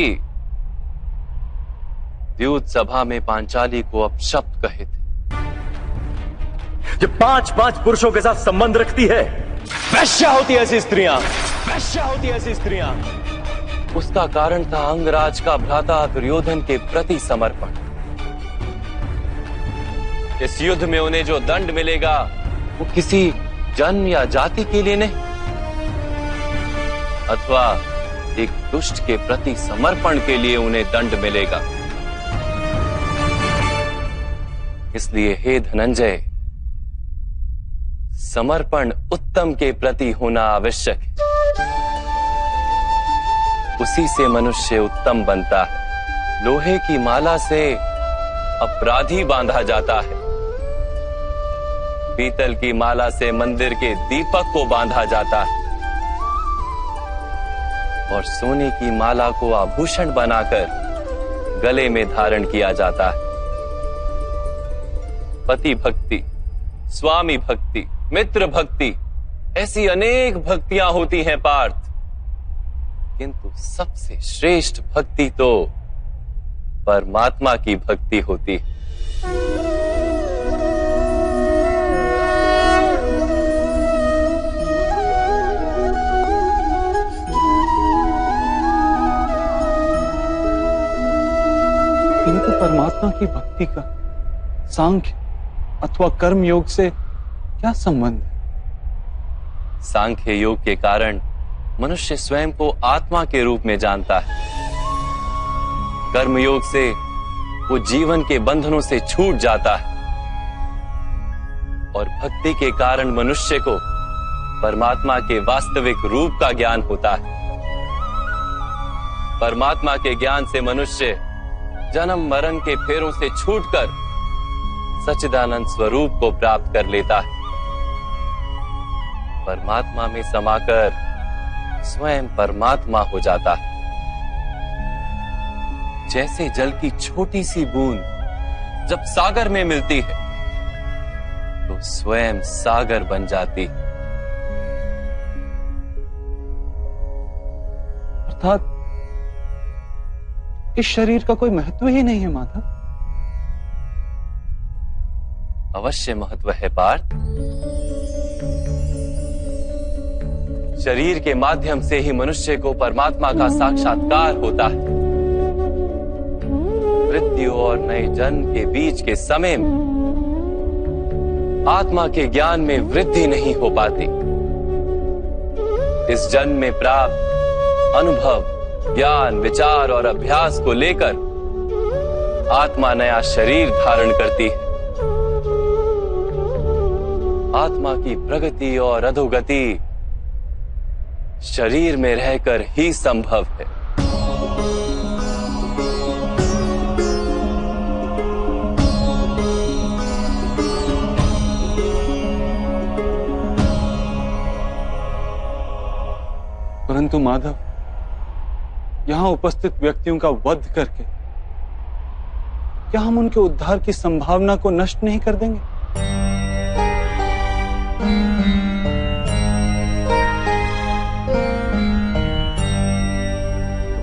A: द्यूत सभा में पांचाली को अपशब्द कहे थे।
D: जो 5-5 पुरुषों के साथ संबंध रखती है, वैश्या होती है ऐसी स्त्रियां, वैश्या होती है ऐसी स्त्रियां।
A: उसका कारण था अंगराज का भ्राता दुर्योधन के प्रति समर्पण। इस युद्ध में उन्हें जो दंड मिलेगा वो किसी जन्म या जाति के लिए नहीं, अथवा एक दुष्ट के प्रति समर्पण के लिए उन्हें दंड मिलेगा। इसलिए हे धनंजय, समर्पण उत्तम के प्रति होना आवश्यक है। उसी से मनुष्य उत्तम बनता है। लोहे की माला से अपराधी बांधा जाता है, पीतल की माला से मंदिर के दीपक को बांधा जाता है, और सोने की माला को आभूषण बनाकर गले में धारण किया जाता है। पति भक्ति, स्वामी भक्ति, मित्र भक्ति, ऐसी अनेक भक्तियां होती हैं पार्थ, किंतु सबसे श्रेष्ठ भक्ति तो परमात्मा की भक्ति होती है।
B: किंतु परमात्मा की भक्ति का सांख्य अथवा कर्म योग से क्या संबंध है?
A: सांख्य योग के कारण मनुष्य स्वयं को आत्मा के रूप में जानता है। कर्म योग से वो जीवन के बंधनों से छूट जाता है, और भक्ति के कारण मनुष्य को परमात्मा के वास्तविक रूप का ज्ञान होता है। परमात्मा के ज्ञान से मनुष्य जन्म मरण के फेरों से छूटकर सच्चिदानंद स्वरूप को प्राप्त कर लेता है। परमात्मा में समाकर स्वयं परमात्मा हो जाता है। जैसे जल की छोटी सी बूंद जब सागर में मिलती है तो स्वयं सागर बन जाती है।
B: अर्थात इस शरीर का कोई महत्व ही नहीं है माधव।
A: अवश्य महत्व है पार्थ। शरीर के माध्यम से ही मनुष्य को परमात्मा का साक्षात्कार होता है। मृत्यु और नए जन्म के बीच के समय में आत्मा के ज्ञान में वृद्धि नहीं हो पाती। इस जन्म में प्राप्त अनुभव, ज्ञान, विचार और अभ्यास को लेकर आत्मा नया शरीर धारण करती है। आत्मा की प्रगति और अधोगति शरीर में रहकर ही संभव है।
B: परंतु माधव, यहां उपस्थित व्यक्तियों का वध करके क्या हम उनके उद्धार की संभावना को नष्ट नहीं कर देंगे?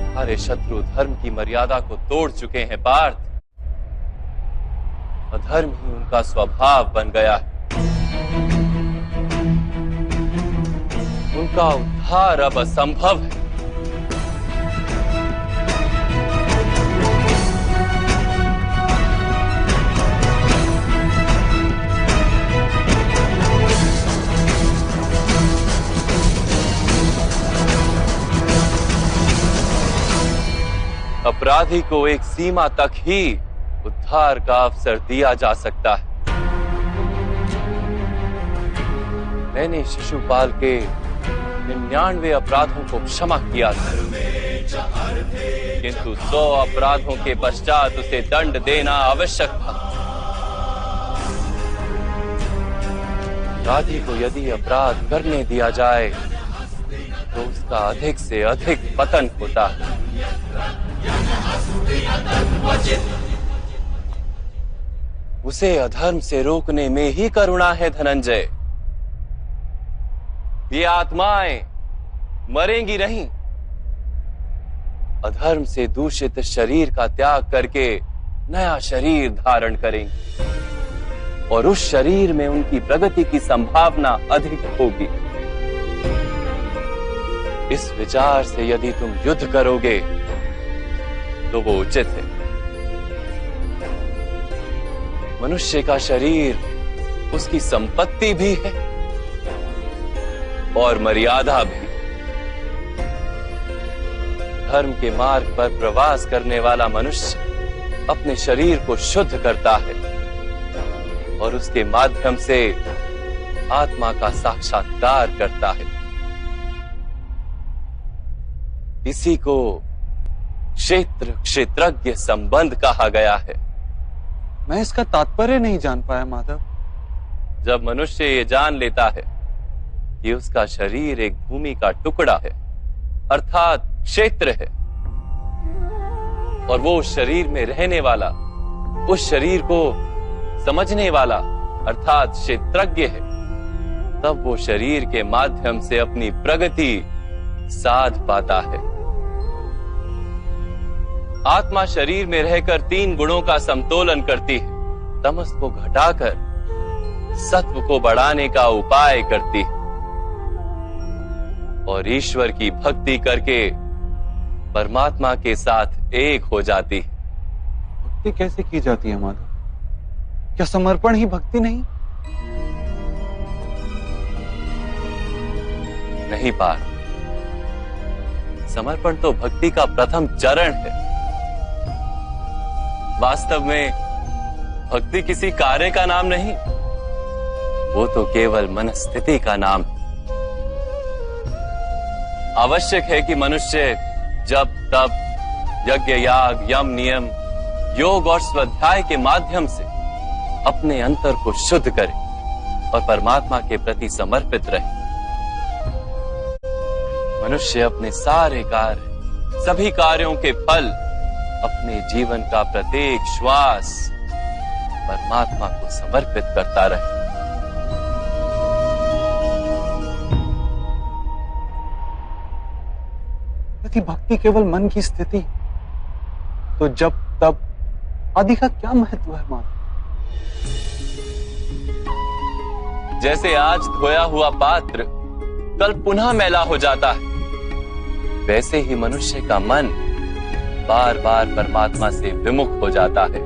A: तुम्हारे शत्रु धर्म की मर्यादा को तोड़ चुके हैं पार्थ। अधर्म ही उनका स्वभाव बन गया है। उनका उद्धार अब असंभव है। अपराधी को एक सीमा तक ही उद्धार का अवसर दिया जा सकता है। मैंने शिशुपाल के 99 अपराधों को क्षमा किया था, किंतु 100 अपराधों के पश्चात उसे दंड देना आवश्यक था। अपराधी को यदि अपराध करने दिया जाए तो उसका अधिक से अधिक पतन होता है। उसे अधर्म से रोकने में ही करुणा है धनंजय। ये आत्माएं मरेंगी नहीं। अधर्म से दूषित शरीर का त्याग करके नया शरीर धारण करेंगी और उस शरीर में उनकी प्रगति की संभावना अधिक होगी। इस विचार से यदि तुम युद्ध करोगे तो वो उचित है। मनुष्य का शरीर उसकी संपत्ति भी है और मर्यादा भी। धर्म के मार्ग पर प्रवास करने वाला मनुष्य अपने शरीर को शुद्ध करता है और उसके माध्यम से आत्मा का साक्षात्कार करता है। इसी को क्षेत्र क्षेत्रज्ञ संबंध कहा गया है।
B: मैं इसका तात्पर्य नहीं जान पाया माधव।
A: जब मनुष्य ये जान लेता है कि उसका शरीर एक भूमि का टुकड़ा है, अर्थात क्षेत्र है, और वो उस शरीर में रहने वाला, उस शरीर को समझने वाला अर्थात क्षेत्रज्ञ है, तब वो शरीर के माध्यम से अपनी प्रगति साध पाता है। आत्मा शरीर में रहकर 3 गुणों का समतोलन करती है। तमस को घटाकर सत्व को बढ़ाने का उपाय करती है और ईश्वर की भक्ति करके परमात्मा के साथ एक हो जाती है।
B: भक्ति कैसे की जाती है माधव? क्या समर्पण ही भक्ति नहीं?
A: नहीं पार्थ, समर्पण तो भक्ति का प्रथम चरण है। वास्तव में भक्ति किसी कार्य का नाम नहीं, वो तो केवल मनस्थिति का नाम है। आवश्यक है कि मनुष्य जब तब यज्ञ याग यम नियम योग और स्वाध्याय के माध्यम से अपने अंतर को शुद्ध करे और परमात्मा के प्रति समर्पित रहे। मनुष्य अपने सारे कार्य, सभी कार्यों के फल, अपने जीवन का प्रत्येक श्वास परमात्मा को समर्पित करता रहे।
B: यदि भक्ति केवल मन की स्थिति, तो जब तब आदि का क्या महत्व है माधव?
A: जैसे आज धोया हुआ पात्र कल पुनः मैला हो जाता है, वैसे ही मनुष्य का मन बार बार परमात्मा से विमुख हो जाता है।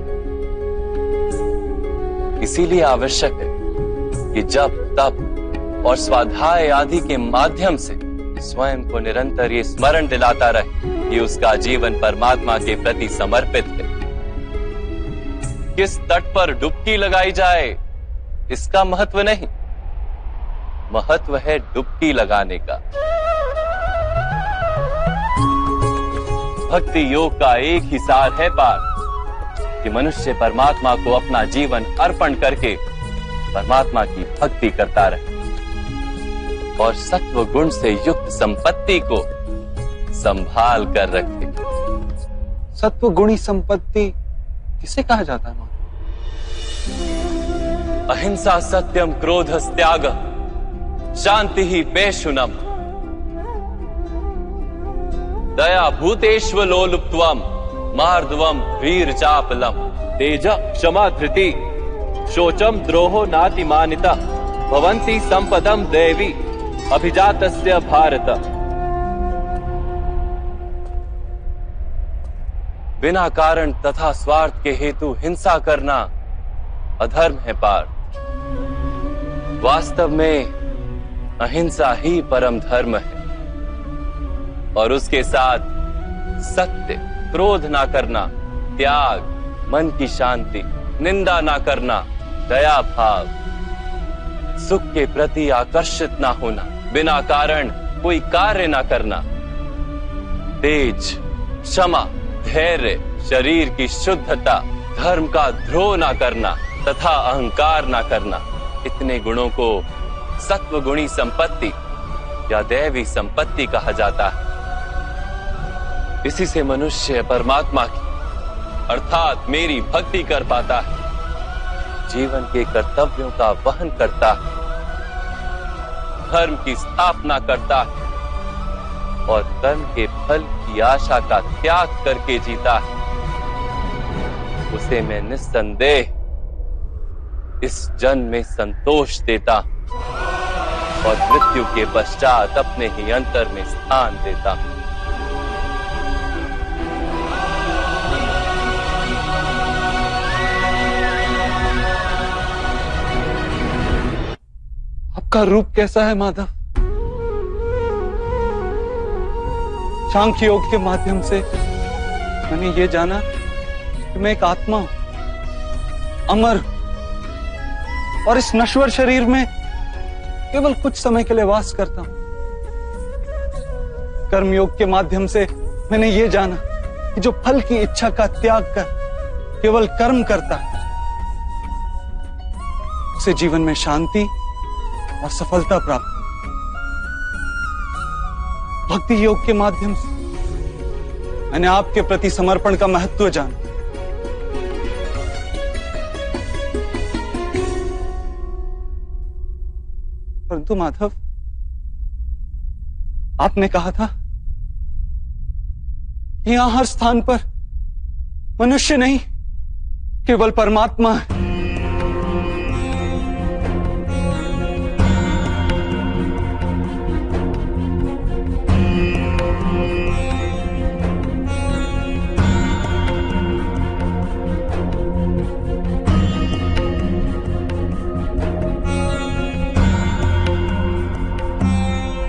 A: इसीलिए आवश्यक है कि जब तप और स्वाध्याय आदि के माध्यम से स्वयं को निरंतर ये स्मरण दिलाता रहे कि उसका जीवन परमात्मा के प्रति समर्पित है। किस तट पर डुबकी लगाई जाए इसका महत्व नहीं, महत्व है डुबकी लगाने का। भक्ति योग का एक ही सार है पार्थ, कि मनुष्य परमात्मा को अपना जीवन अर्पण करके परमात्मा की भक्ति करता रहे। और सत्व गुण से युक्त संपत्ति को संभाल कर रखे।
B: सत्व गुणी संपत्ति किसे कहा जाता है?
A: अहिंसा सत्यम क्रोध त्याग शांति ही पेशुनम दया भूतेष्व लोलुप्त्वम मार्दवम वीर चापलम तेज क्षमा धृति शोचम द्रोहो नातिमानिता भवन्ति संपदम देवी अभिजातस्य भारत। बिना कारण तथा स्वार्थ के हेतु हिंसा करना अधर्म है पार्थ। वास्तव में अहिंसा ही परम धर्म है और उसके साथ सत्य, क्रोध ना करना, त्याग, मन की शांति, निंदा ना करना, दया भाव, सुख के प्रति आकर्षित ना होना, बिना कारण कोई कार्य ना करना, तेज, क्षमा, धैर्य, शरीर की शुद्धता, धर्म का द्रोह ना करना तथा अहंकार ना करना, इतने गुणों को सत्व गुणी संपत्ति या दैवी संपत्ति कहा जाता है। इसी से मनुष्य परमात्मा की अर्थात मेरी भक्ति कर पाता है, जीवन के कर्तव्यों का वहन करता है, धर्म की स्थापना करता है और कर्म के फल की आशा का त्याग करके जीता है। उसे मैं निस्संदेह इस जन्म में संतोष देता और मृत्यु के पश्चात अपने ही अंतर में स्थान देता।
B: आपका रूप कैसा है माधव? सांख्य योग के माध्यम से मैंने ये जाना कि मैं एक आत्मा हूं, अमर, और इस नश्वर शरीर में केवल कुछ समय के लिए वास करता हूं। कर्मयोग के माध्यम से मैंने ये जाना कि जो फल की इच्छा का त्याग कर केवल कर्म करता है, उसे जीवन में शांति और सफलता प्राप्त। भक्ति योग के माध्यम से मैंने आपके प्रति समर्पण का महत्व जाना। परंतु माधव, आपने कहा था कि यहां हर स्थान पर मनुष्य नहीं केवल परमात्मा है।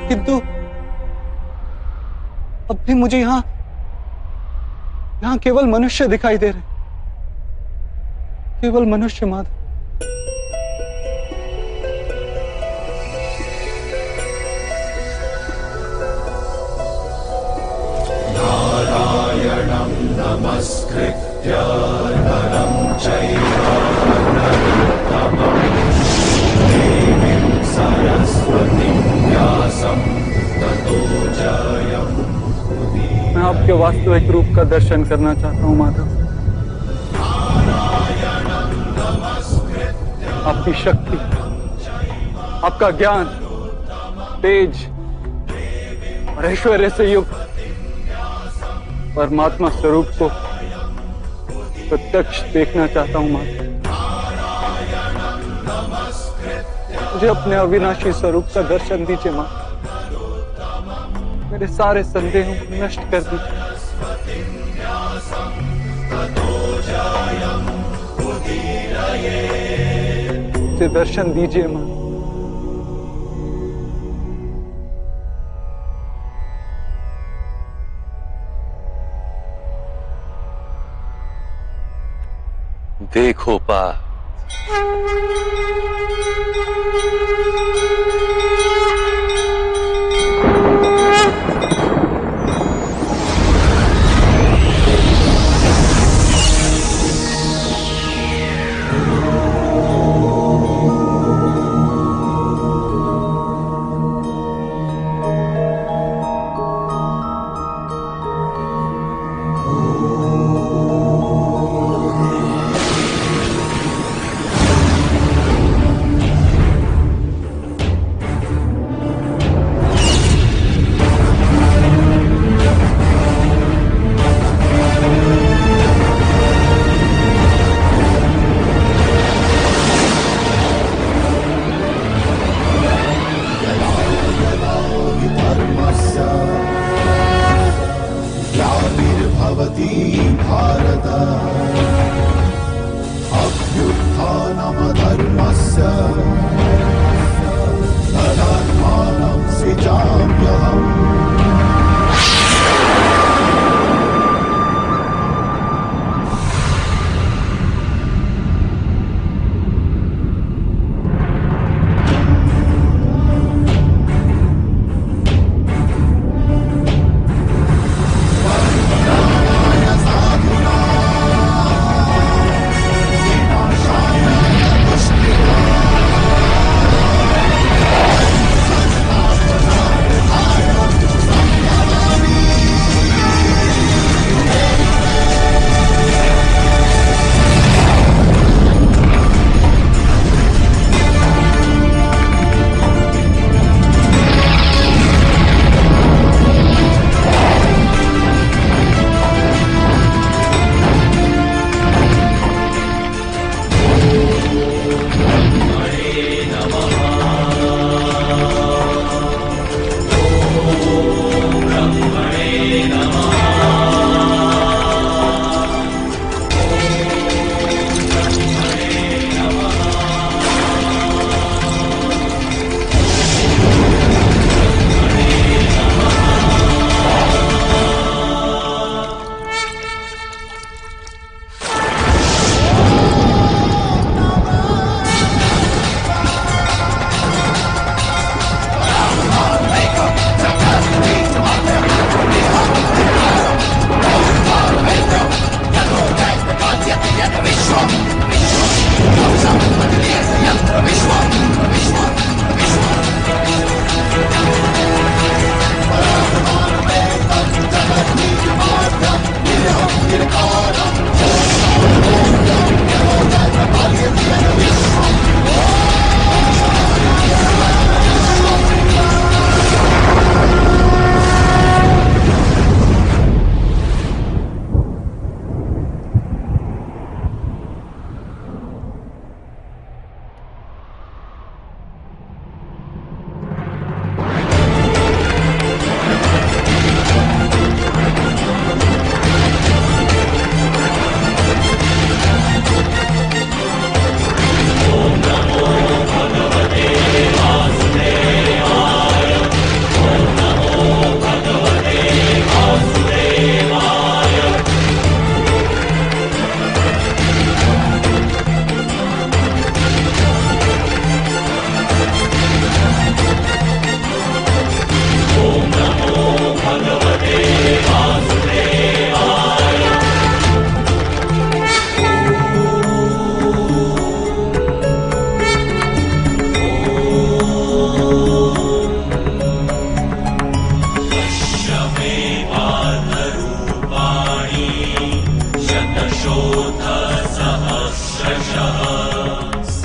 B: किंतु अब भी मुझे यहां केवल मनुष्य दिखाई दे रहे, केवल मनुष्य माधव।
C: नारायणं नमस्कृत्य नरं चैव नरोत्तमं देवीं सरस्वतीं व्यासं ततो जयमुदीरये।
B: मैं आपके वास्तविक रूप का दर्शन करना चाहता हूं माधव। आपकी शक्ति, आपका ज्ञान, तेज और ऐश्वर्य से युक्त परमात्मा स्वरूप को प्रत्यक्ष देखना चाहता हूं माधव। मुझे अपने अविनाशी स्वरूप का दर्शन दीजिए मां। मेरे सारे संदेहों को नष्ट कर दीजिए। मुझे दर्शन दीजिए मां।
A: देखो पा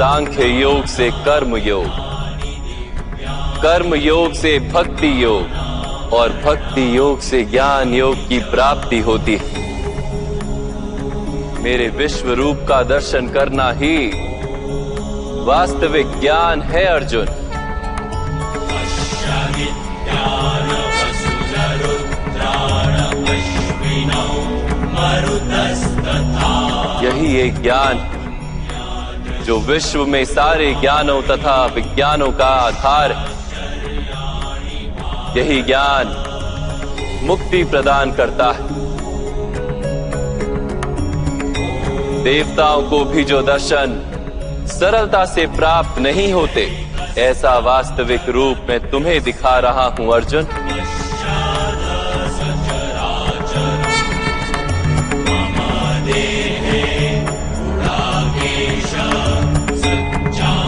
A: सांख्य योग से कर्म योग, कर्म योग से भक्ति योग और भक्ति योग से ज्ञान योग की प्राप्ति होती है। मेरे विश्व रूप का दर्शन करना ही वास्तविक ज्ञान है अर्जुन। यही एक ज्ञान जो विश्व में सारे ज्ञानों तथा विज्ञानों का आधार है। यही ज्ञान मुक्ति प्रदान करता है। देवताओं को भी जो दर्शन सरलता से प्राप्त नहीं होते, ऐसा वास्तविक रूप मैं तुम्हें दिखा रहा हूं अर्जुन।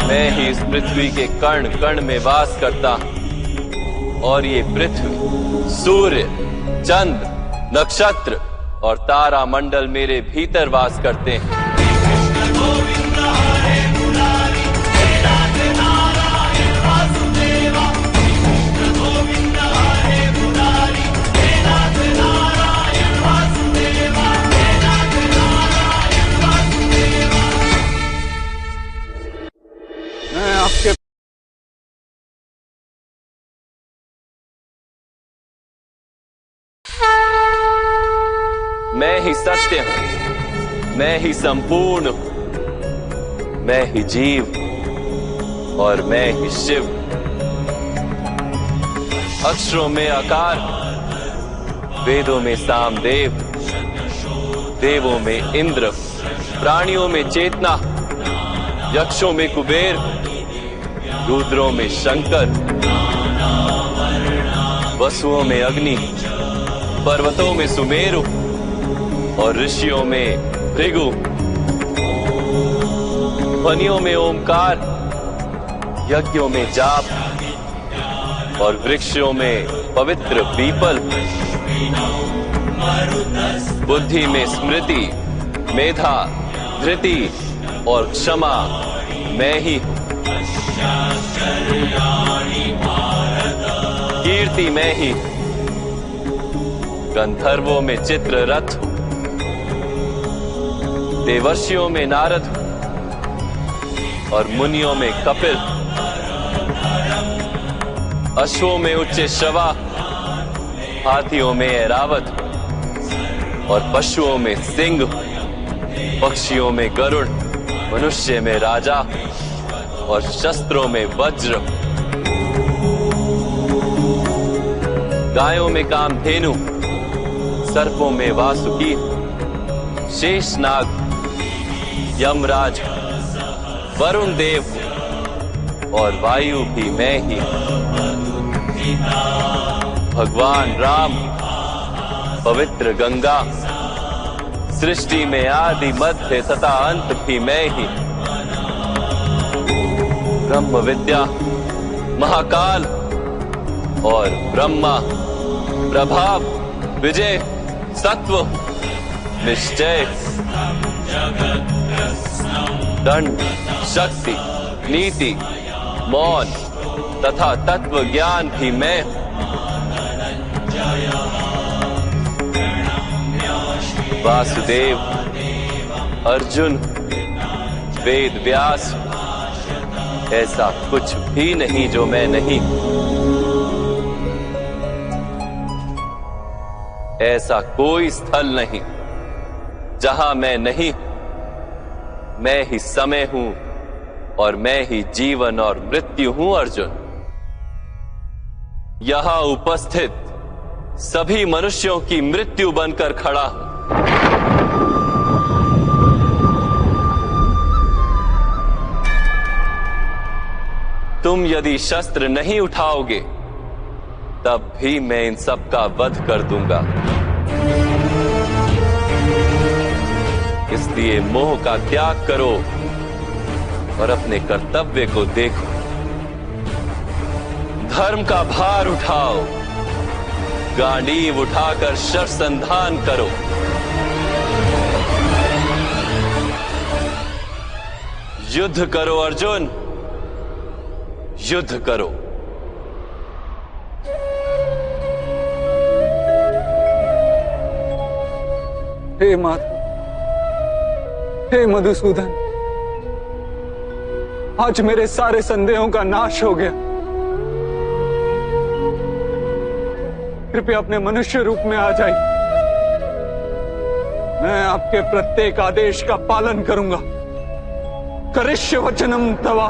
A: मैं ही इस पृथ्वी के कण कण में वास करता हूं और ये पृथ्वी, सूर्य, चंद्र, नक्षत्र और तारा मंडल मेरे भीतर वास करते हैं।
B: मैं आपके
A: मैं ही सत्य हूं, मैं ही संपूर्ण हूं, मैं ही जीव हूं और मैं ही शिव। अक्षरों में आकार, वेदों में सामदेव, देवों में इंद्र, प्राणियों में चेतना, यक्षों में कुबेर, रुद्रों में शंकर, वसुओं में अग्नि, पर्वतों में सुमेरु और ऋषियों में भृगु, वनियों में ओमकार, यज्ञों में जाप और वृक्षों में पवित्र पीपल, बुद्धि में स्मृति, मेधा, धृति और क्षमा मैं ही, कीर्ति मैं ही, गंधर्वों में चित्ररथ, देवर्षियों में नारद और मुनियों में कपिल, अश्वों में उच्च शवा, हाथियों में ऐरावत और पशुओं में सिंह, पक्षियों में गरुड़, मनुष्य में राजा और शस्त्रों में वज्र, गायों में कामधेनु, सर्पों में वासुकी, शेषनाग, यमराज, वरुण देव और वायु भी मैं ही, भगवान राम, पवित्र गंगा, सृष्टि में आदि मध्य तथा अंत भी मैं ही, ब्रह्म विद्या, महाकाल और ब्रह्मा, प्रभाव, विजय, सत्व, निश्चय, दंड, शक्ति, नीति, मौन तथा तत्व ज्ञान भी मैं, वासुदेव, अर्जुन, वेद व्यास, ऐसा कुछ भी नहीं जो मैं नहीं, ऐसा कोई स्थल नहीं जहां मैं नहीं, मैं ही समय हूं और मैं ही जीवन और मृत्यु हूं अर्जुन। यहां उपस्थित सभी मनुष्यों की मृत्यु बनकर खड़ा हूं। तुम यदि शस्त्र नहीं उठाओगे तब भी मैं इन सब का वध कर दूंगा। इसलिए मोह का त्याग करो और अपने कर्तव्य को देखो। धर्म का भार उठाओ, गांडीव उठाकर शरसंधान करो। युद्ध करो अर्जुन, युद्ध करो।
B: हे माधव, हे मधुसूदन, आज मेरे सारे संदेहों का नाश हो गया। कृपया अपने मनुष्य रूप में आ जाइए। मैं आपके प्रत्येक आदेश का पालन करूंगा। करिष्य वचनम तवा।